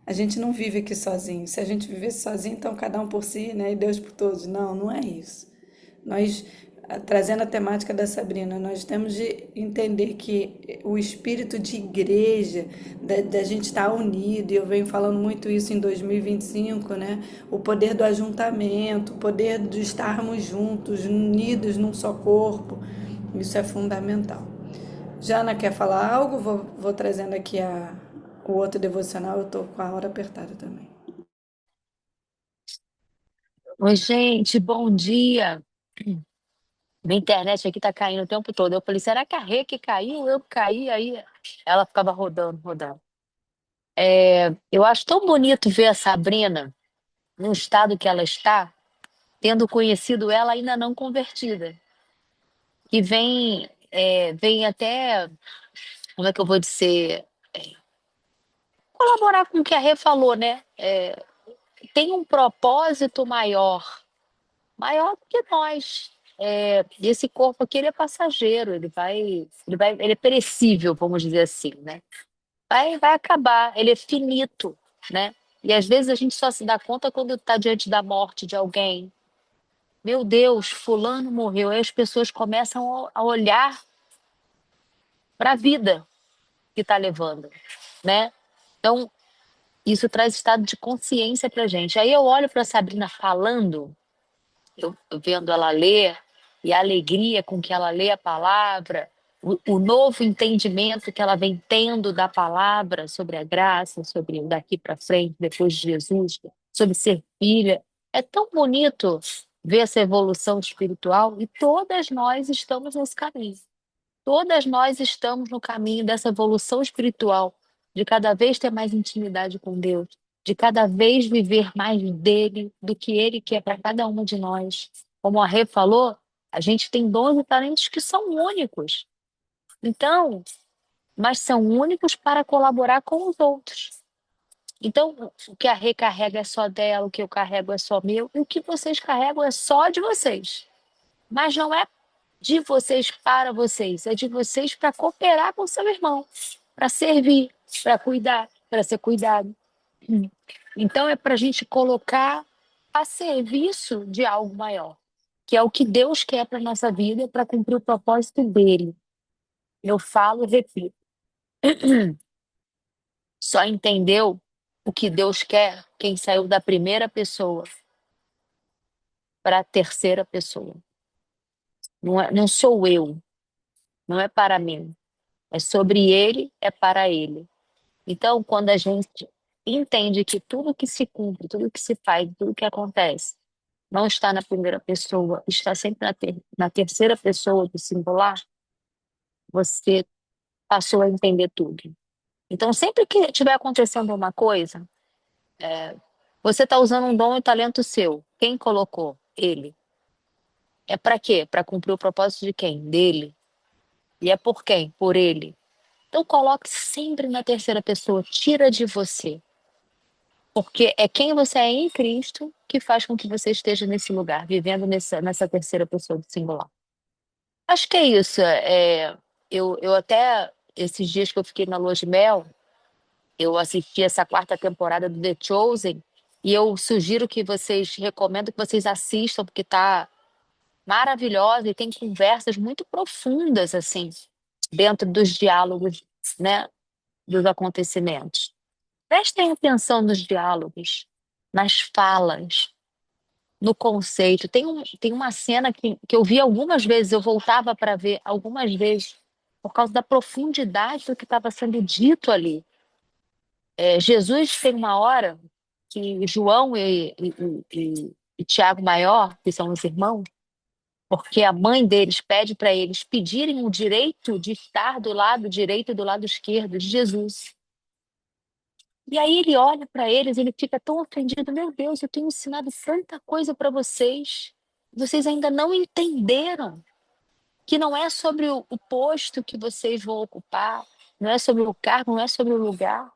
A gente não vive aqui sozinho. Se a gente vivesse sozinho, então cada um por si, né, e Deus por todos. Não, não é isso. Nós, trazendo a temática da Sabrina, nós temos de entender que o espírito de igreja, da gente estar unido, e eu venho falando muito isso em 2025, né? O poder do ajuntamento, o poder de estarmos juntos, unidos num só corpo, isso é fundamental. Jana quer falar algo? Vou trazendo aqui o outro devocional, eu tô com a hora apertada também. Oi, gente, bom dia. Minha internet aqui tá caindo o tempo todo. Eu falei, será que a Rê que caiu? Eu caí, aí ela ficava rodando, rodando. Eu acho tão bonito ver a Sabrina. no estado que ela está, tendo conhecido ela ainda não convertida, que vem até, como é que eu vou dizer, colaborar com o que a Rê falou, né? Tem um propósito maior do que nós. Esse corpo aqui ele é passageiro, ele é perecível, vamos dizer assim, né? Vai acabar, ele é finito, né? E às vezes a gente só se dá conta quando está diante da morte de alguém. Meu Deus, fulano morreu. Aí as pessoas começam a olhar para a vida que está levando, né? Então, isso traz estado de consciência para gente. Aí eu olho para a Sabrina falando, eu vendo ela ler, e a alegria com que ela lê a palavra, o novo entendimento que ela vem tendo da palavra sobre a graça, sobre o daqui para frente, depois de Jesus, sobre ser filha. É tão bonito ver essa evolução espiritual e todas nós estamos nesse caminho. Todas nós estamos no caminho dessa evolução espiritual, de cada vez ter mais intimidade com Deus, de cada vez viver mais dele do que ele quer para cada uma de nós. Como a Rê falou, a gente tem dons e talentos que são únicos. Então, mas são únicos para colaborar com os outros. Então, o que a Rê carrega é só dela, o que eu carrego é só meu, e o que vocês carregam é só de vocês. Mas não é de vocês para vocês, é de vocês para cooperar com seu irmão, para servir, para cuidar, para ser cuidado. Então é para a gente colocar a serviço de algo maior, que é o que Deus quer para a nossa vida, para cumprir o propósito dele. Eu falo e repito, só entendeu o que Deus quer quem saiu da primeira pessoa para a terceira pessoa. Não sou eu, não é para mim. É sobre ele, é para ele. Então, quando a gente entende que tudo que se cumpre, tudo que se faz, tudo que acontece, não está na primeira pessoa, está sempre na terceira pessoa do singular, você passou a entender tudo. Então, sempre que estiver acontecendo uma coisa, você está usando um dom e talento seu. Quem colocou? Ele. É para quê? Para cumprir o propósito de quem? Dele. E é por quem? Por ele. Então, coloque sempre na terceira pessoa, tira de você. Porque é quem você é em Cristo que faz com que você esteja nesse lugar, vivendo nessa terceira pessoa do singular. Acho que é isso. Eu até, esses dias que eu fiquei na lua de mel, eu assisti essa quarta temporada do The Chosen, e eu sugiro que vocês, recomendo que vocês assistam, porque tá maravilhosa e tem conversas muito profundas, assim, dentro dos diálogos, né, dos acontecimentos. Prestem atenção nos diálogos, nas falas, no conceito. Tem uma cena que eu vi algumas vezes, eu voltava para ver algumas vezes, por causa da profundidade do que estava sendo dito ali. Jesus tem uma hora que João e Tiago Maior, que são os irmãos, porque a mãe deles pede para eles pedirem o direito de estar do lado direito e do lado esquerdo de Jesus. E aí ele olha para eles, ele fica tão ofendido. Meu Deus, eu tenho ensinado tanta coisa para vocês. Vocês ainda não entenderam que não é sobre o posto que vocês vão ocupar, não é sobre o cargo, não é sobre o lugar.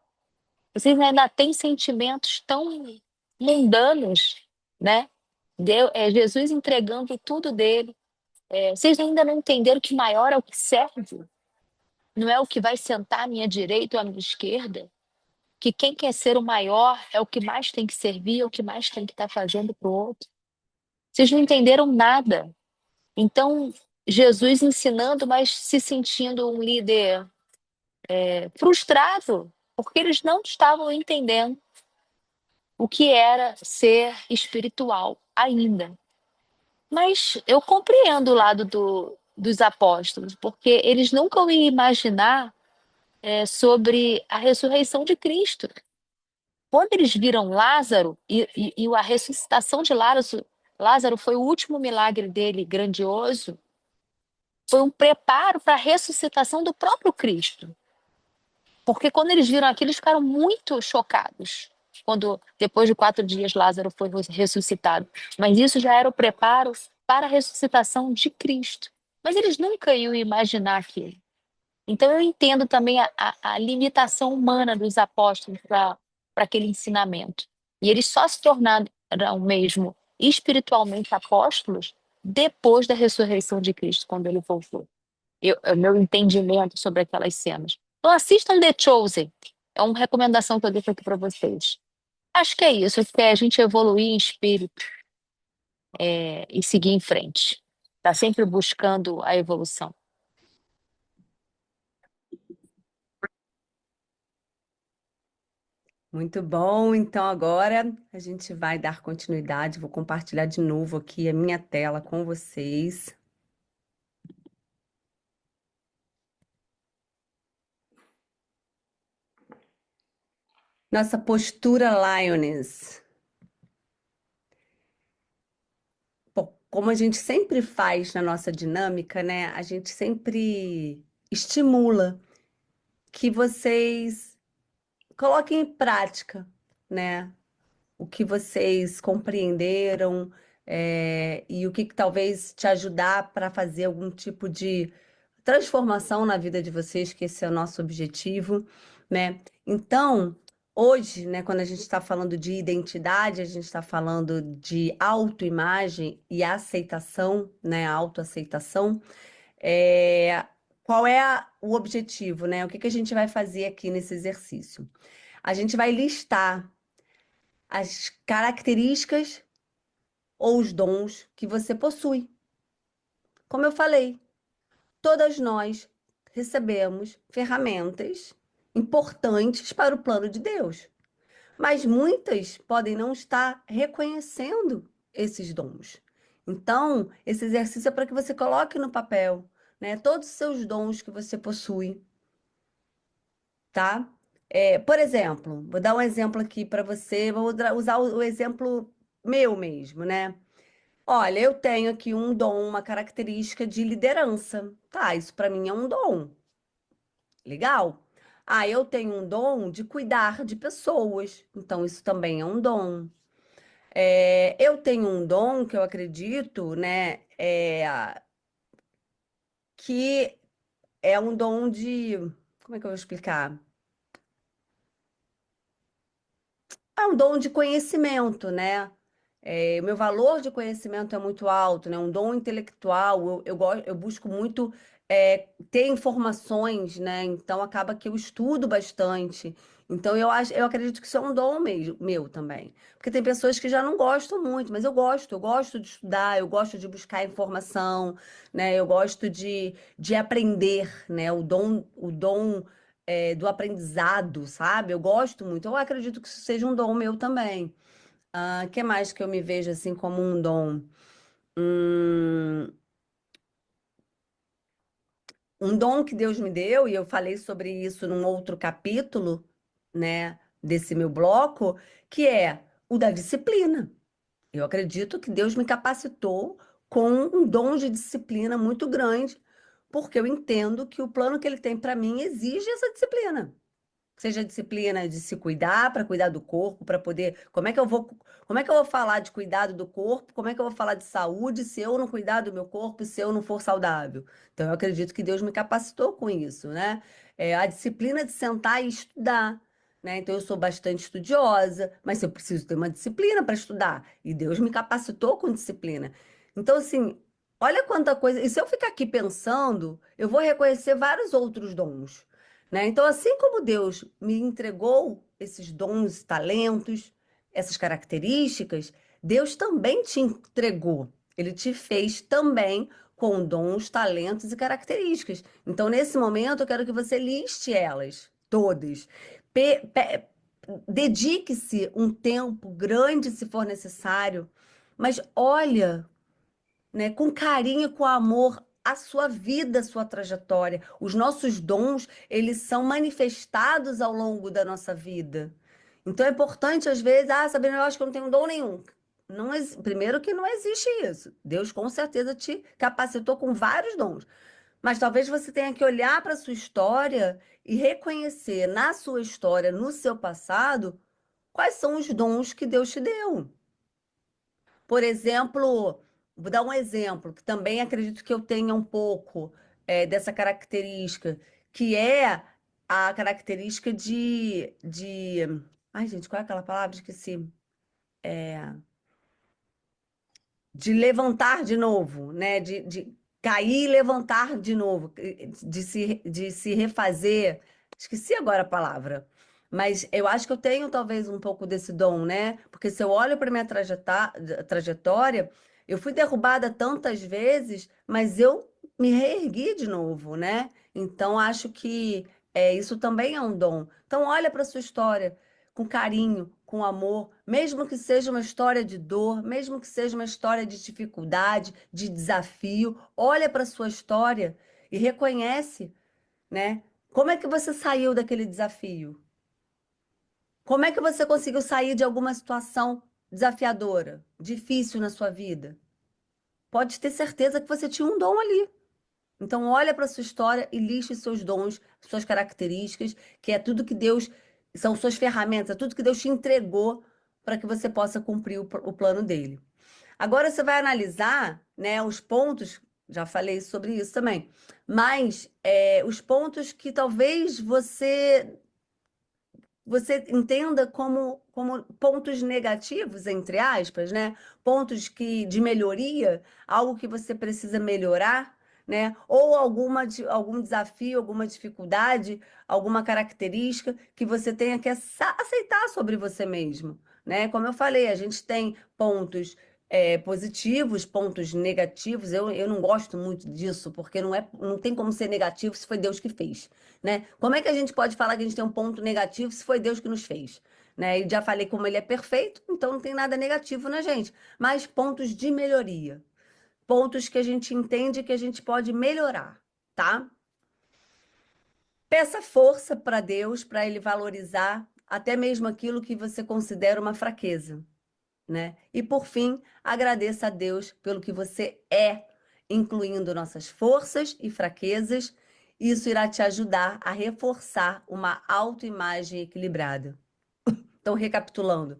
Vocês ainda têm sentimentos tão mundanos, né? Jesus entregando tudo dele. Vocês ainda não entenderam que maior é o que serve, não é o que vai sentar à minha direita ou à minha esquerda. Que quem quer ser o maior é o que mais tem que servir, é o que mais tem que estar fazendo para o outro. Vocês não entenderam nada. Então, Jesus ensinando, mas se sentindo um líder frustrado, porque eles não estavam entendendo o que era ser espiritual ainda. Mas eu compreendo o lado dos apóstolos, porque eles nunca iam imaginar sobre a ressurreição de Cristo. Quando eles viram Lázaro e a ressuscitação de Lázaro, Lázaro foi o último milagre dele grandioso, foi um preparo para a ressuscitação do próprio Cristo. Porque quando eles viram aquilo, eles ficaram muito chocados. quando depois de 4 dias Lázaro foi ressuscitado. Mas isso já era o preparo para a ressuscitação de Cristo. Mas eles nunca iam imaginar aquilo. Então eu entendo também a limitação humana dos apóstolos para aquele ensinamento. E eles só se tornaram mesmo espiritualmente apóstolos depois da ressurreição de Cristo, quando ele voltou. O meu entendimento sobre aquelas cenas. Então assistam The Chosen. É uma recomendação que eu deixo aqui para vocês. Acho que é isso, acho que é a gente evoluir em espírito, e seguir em frente. Tá sempre buscando a evolução. Muito bom. Então agora a gente vai dar continuidade. Vou compartilhar de novo aqui a minha tela com vocês. Nossa postura Lioness. Bom, como a gente sempre faz na nossa dinâmica, né? A gente sempre estimula que vocês coloquem em prática, né? O que vocês compreenderam, e o que talvez te ajudar para fazer algum tipo de transformação na vida de vocês, que esse é o nosso objetivo, né? Então, hoje, né, quando a gente está falando de identidade, a gente está falando de autoimagem e aceitação, né? Autoaceitação. É, qual é o objetivo, né? O que que a gente vai fazer aqui nesse exercício? A gente vai listar as características ou os dons que você possui. Como eu falei, todas nós recebemos ferramentas importantes para o plano de Deus, mas muitas podem não estar reconhecendo esses dons. Então, esse exercício é para que você coloque no papel, né, todos os seus dons que você possui, tá? Por exemplo, vou dar um exemplo aqui para você, vou usar o exemplo meu mesmo, né? Olha, eu tenho aqui um dom, uma característica de liderança. Tá, isso para mim é um dom. Legal? Ah, eu tenho um dom de cuidar de pessoas. Então, isso também é um dom. Eu tenho um dom que eu acredito, né, que é um dom de. Como é que eu vou explicar? É um dom de conhecimento, né? O meu valor de conhecimento é muito alto, né? Um dom intelectual. Eu busco muito ter informações, né? Então acaba que eu estudo bastante. Então eu acredito que isso é um dom mesmo, meu também. Porque tem pessoas que já não gostam muito, mas eu gosto de estudar, eu gosto de buscar informação, né? Eu gosto de aprender, né? O dom do aprendizado, sabe? Eu gosto muito. Eu acredito que isso seja um dom meu também. Que mais que eu me vejo assim como um dom? Hum, um dom que Deus me deu, e eu falei sobre isso num outro capítulo, né, desse meu bloco, que é o da disciplina. Eu acredito que Deus me capacitou com um dom de disciplina muito grande, porque eu entendo que o plano que Ele tem para mim exige essa disciplina. Seja a disciplina de se cuidar, para cuidar do corpo, para poder. Como é que eu vou falar de cuidado do corpo? Como é que eu vou falar de saúde se eu não cuidar do meu corpo, se eu não for saudável? Então, eu acredito que Deus me capacitou com isso, né? A disciplina de sentar e estudar, né? Então, eu sou bastante estudiosa, mas eu preciso ter uma disciplina para estudar. E Deus me capacitou com disciplina. Então, assim, olha quanta coisa. E se eu ficar aqui pensando, eu vou reconhecer vários outros dons, né? Então, assim como Deus me entregou esses dons, talentos, essas características, Deus também te entregou. Ele te fez também com dons, talentos e características. Então, nesse momento, eu quero que você liste elas, todas. Pe- pe- Dedique-se um tempo grande, se for necessário, mas olha, né, com carinho, com amor, a sua vida, a sua trajetória. Os nossos dons, eles são manifestados ao longo da nossa vida. Então é importante, às vezes, Sabrina, eu acho que eu não tenho dom nenhum. Não, primeiro que não existe isso. Deus com certeza te capacitou com vários dons. Mas talvez você tenha que olhar para a sua história e reconhecer na sua história, no seu passado, quais são os dons que Deus te deu. Por exemplo, vou dar um exemplo, que também acredito que eu tenha um pouco dessa característica, que é a característica de... Ai, gente, qual é aquela palavra? Esqueci. De levantar de novo, né? De cair e levantar de novo, de se refazer. Esqueci agora a palavra. Mas eu acho que eu tenho talvez um pouco desse dom, né? Porque se eu olho para minha trajetória, eu fui derrubada tantas vezes, mas eu me reergui de novo, né? Então acho que isso também é um dom. Então olha para sua história com carinho, com amor, mesmo que seja uma história de dor, mesmo que seja uma história de dificuldade, de desafio, olha para sua história e reconhece, né? Como é que você saiu daquele desafio? Como é que você conseguiu sair de alguma situação desafiadora, difícil na sua vida? Pode ter certeza que você tinha um dom ali. Então, olha para sua história e liste seus dons, suas características, que é tudo que Deus, são suas ferramentas, é tudo que Deus te entregou para que você possa cumprir o plano dele. Agora você vai analisar, né, os pontos, já falei sobre isso também, mas os pontos que talvez você entenda como pontos negativos, entre aspas, né? Pontos de melhoria, algo que você precisa melhorar, né? Ou algum desafio, alguma dificuldade, alguma característica que você tenha que aceitar sobre você mesmo, né? Como eu falei, a gente tem pontos positivos, pontos negativos. Eu não gosto muito disso, porque não tem como ser negativo se foi Deus que fez, né? Como é que a gente pode falar que a gente tem um ponto negativo se foi Deus que nos fez? Né? E já falei como ele é perfeito, então não tem nada negativo na gente, mas pontos de melhoria, pontos que a gente entende que a gente pode melhorar, tá? Peça força para Deus, para ele valorizar até mesmo aquilo que você considera uma fraqueza, né? E por fim, agradeça a Deus pelo que você é, incluindo nossas forças e fraquezas. Isso irá te ajudar a reforçar uma autoimagem equilibrada. Então, recapitulando,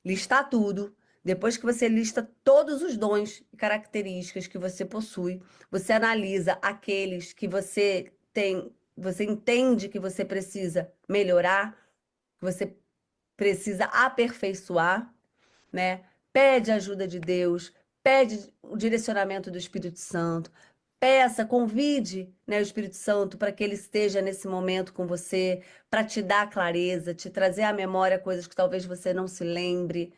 listar tudo. Depois que você lista todos os dons e características que você possui, você analisa aqueles que você tem, você entende que você precisa melhorar, que você precisa aperfeiçoar, né? Pede a ajuda de Deus, pede o direcionamento do Espírito Santo, peça, convide, né, o Espírito Santo para que ele esteja nesse momento com você, para te dar clareza, te trazer à memória coisas que talvez você não se lembre,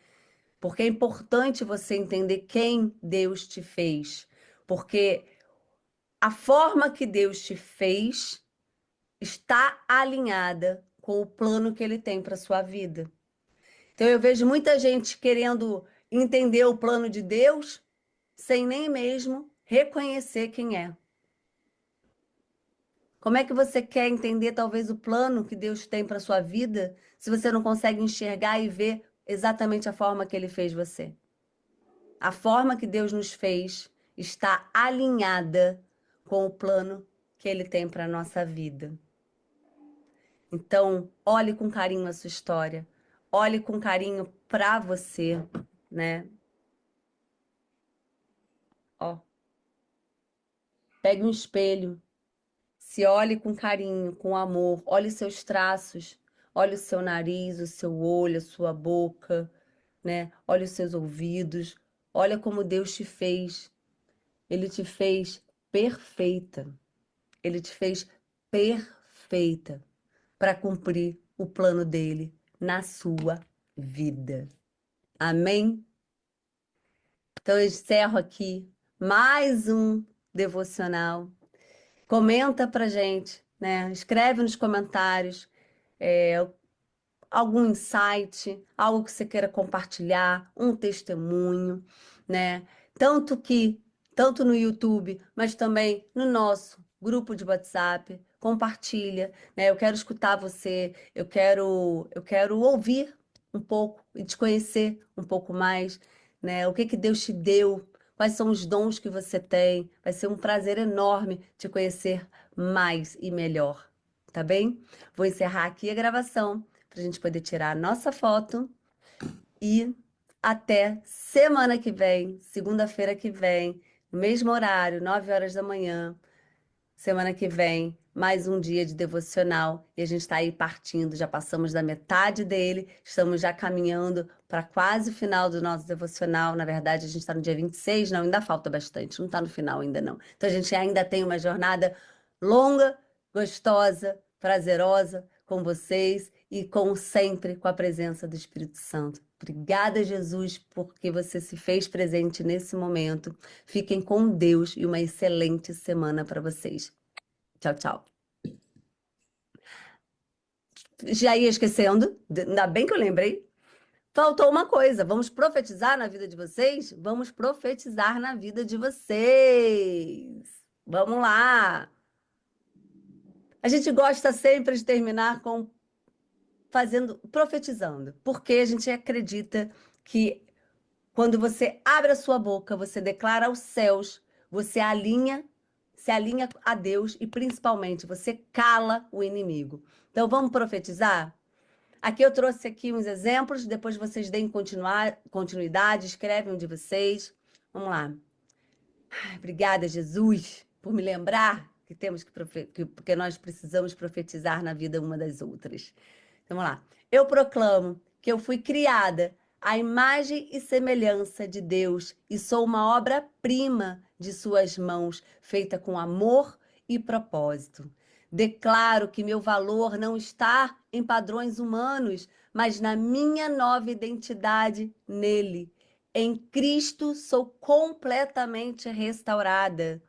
porque é importante você entender quem Deus te fez, porque a forma que Deus te fez está alinhada com o plano que ele tem para sua vida. Então eu vejo muita gente querendo entender o plano de Deus sem nem mesmo reconhecer quem é. Como é que você quer entender talvez o plano que Deus tem para sua vida se você não consegue enxergar e ver exatamente a forma que ele fez você? A forma que Deus nos fez está alinhada com o plano que ele tem para a nossa vida. Então, olhe com carinho a sua história. Olhe com carinho para você, né? Ó, pegue um espelho, se olhe com carinho, com amor, olhe seus traços, olhe o seu nariz, o seu olho, a sua boca, né? Olhe os seus ouvidos, olha como Deus te fez. Ele te fez perfeita. Ele te fez perfeita para cumprir o plano dele na sua vida. Amém? Então eu encerro aqui mais um devocional. Comenta pra gente, né? Escreve nos comentários algum insight, algo que você queira compartilhar, um testemunho, né? Tanto que, tanto no YouTube, mas também no nosso grupo de WhatsApp, compartilha, né? Eu quero escutar você, eu quero ouvir um pouco e te conhecer um pouco mais, né? O que que Deus te deu? Quais são os dons que você tem? Vai ser um prazer enorme te conhecer mais e melhor, tá bem? Vou encerrar aqui a gravação. para a gente poder tirar a nossa foto e até semana que vem, segunda-feira que vem, no mesmo horário, 9 horas da manhã. Semana que vem, mais um dia de devocional e a gente está aí partindo, já passamos da metade dele, estamos já caminhando para quase o final do nosso devocional. Na verdade, a gente está no dia 26, não, ainda falta bastante, não está no final ainda não. Então a gente ainda tem uma jornada longa, gostosa, prazerosa com vocês e com sempre com a presença do Espírito Santo. Obrigada, Jesus, porque você se fez presente nesse momento. Fiquem com Deus e uma excelente semana para vocês. Tchau, tchau. Já ia esquecendo, ainda bem que eu lembrei. Faltou uma coisa, vamos profetizar na vida de vocês? Vamos profetizar na vida de vocês. Vamos lá. A gente gosta sempre de terminar com profetizando, porque a gente acredita que quando você abre a sua boca, você declara aos céus, você se alinha a Deus e principalmente você cala o inimigo. Então vamos profetizar? Aqui eu trouxe aqui uns exemplos, depois vocês deem continuidade, escrevem um de vocês. Vamos lá. Ai, obrigada, Jesus, por me lembrar que temos porque nós precisamos profetizar na vida uma das outras. Então, vamos lá. Eu proclamo que eu fui criada à imagem e semelhança de Deus e sou uma obra-prima de suas mãos, feita com amor e propósito. Declaro que meu valor não está em padrões humanos, mas na minha nova identidade nele. Em Cristo sou completamente restaurada.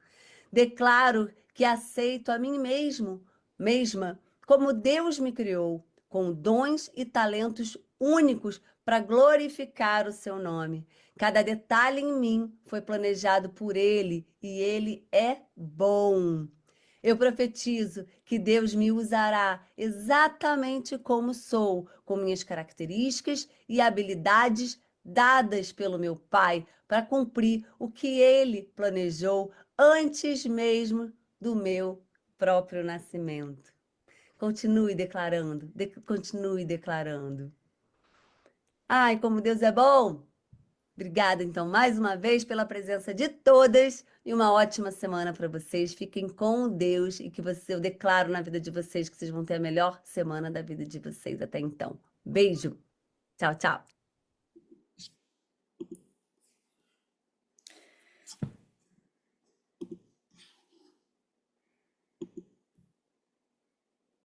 Declaro que aceito a mim mesma, como Deus me criou, com dons e talentos únicos para glorificar o seu nome. Cada detalhe em mim foi planejado por Ele e Ele é bom. Eu profetizo que Deus me usará exatamente como sou, com minhas características e habilidades dadas pelo meu Pai para cumprir o que Ele planejou antes mesmo do meu próprio nascimento. Continue declarando, continue declarando. Ai, como Deus é bom! Obrigada, então, mais uma vez pela presença de todas e uma ótima semana para vocês. Fiquem com Deus e que eu declaro na vida de vocês que vocês vão ter a melhor semana da vida de vocês até então. Beijo. Tchau, tchau.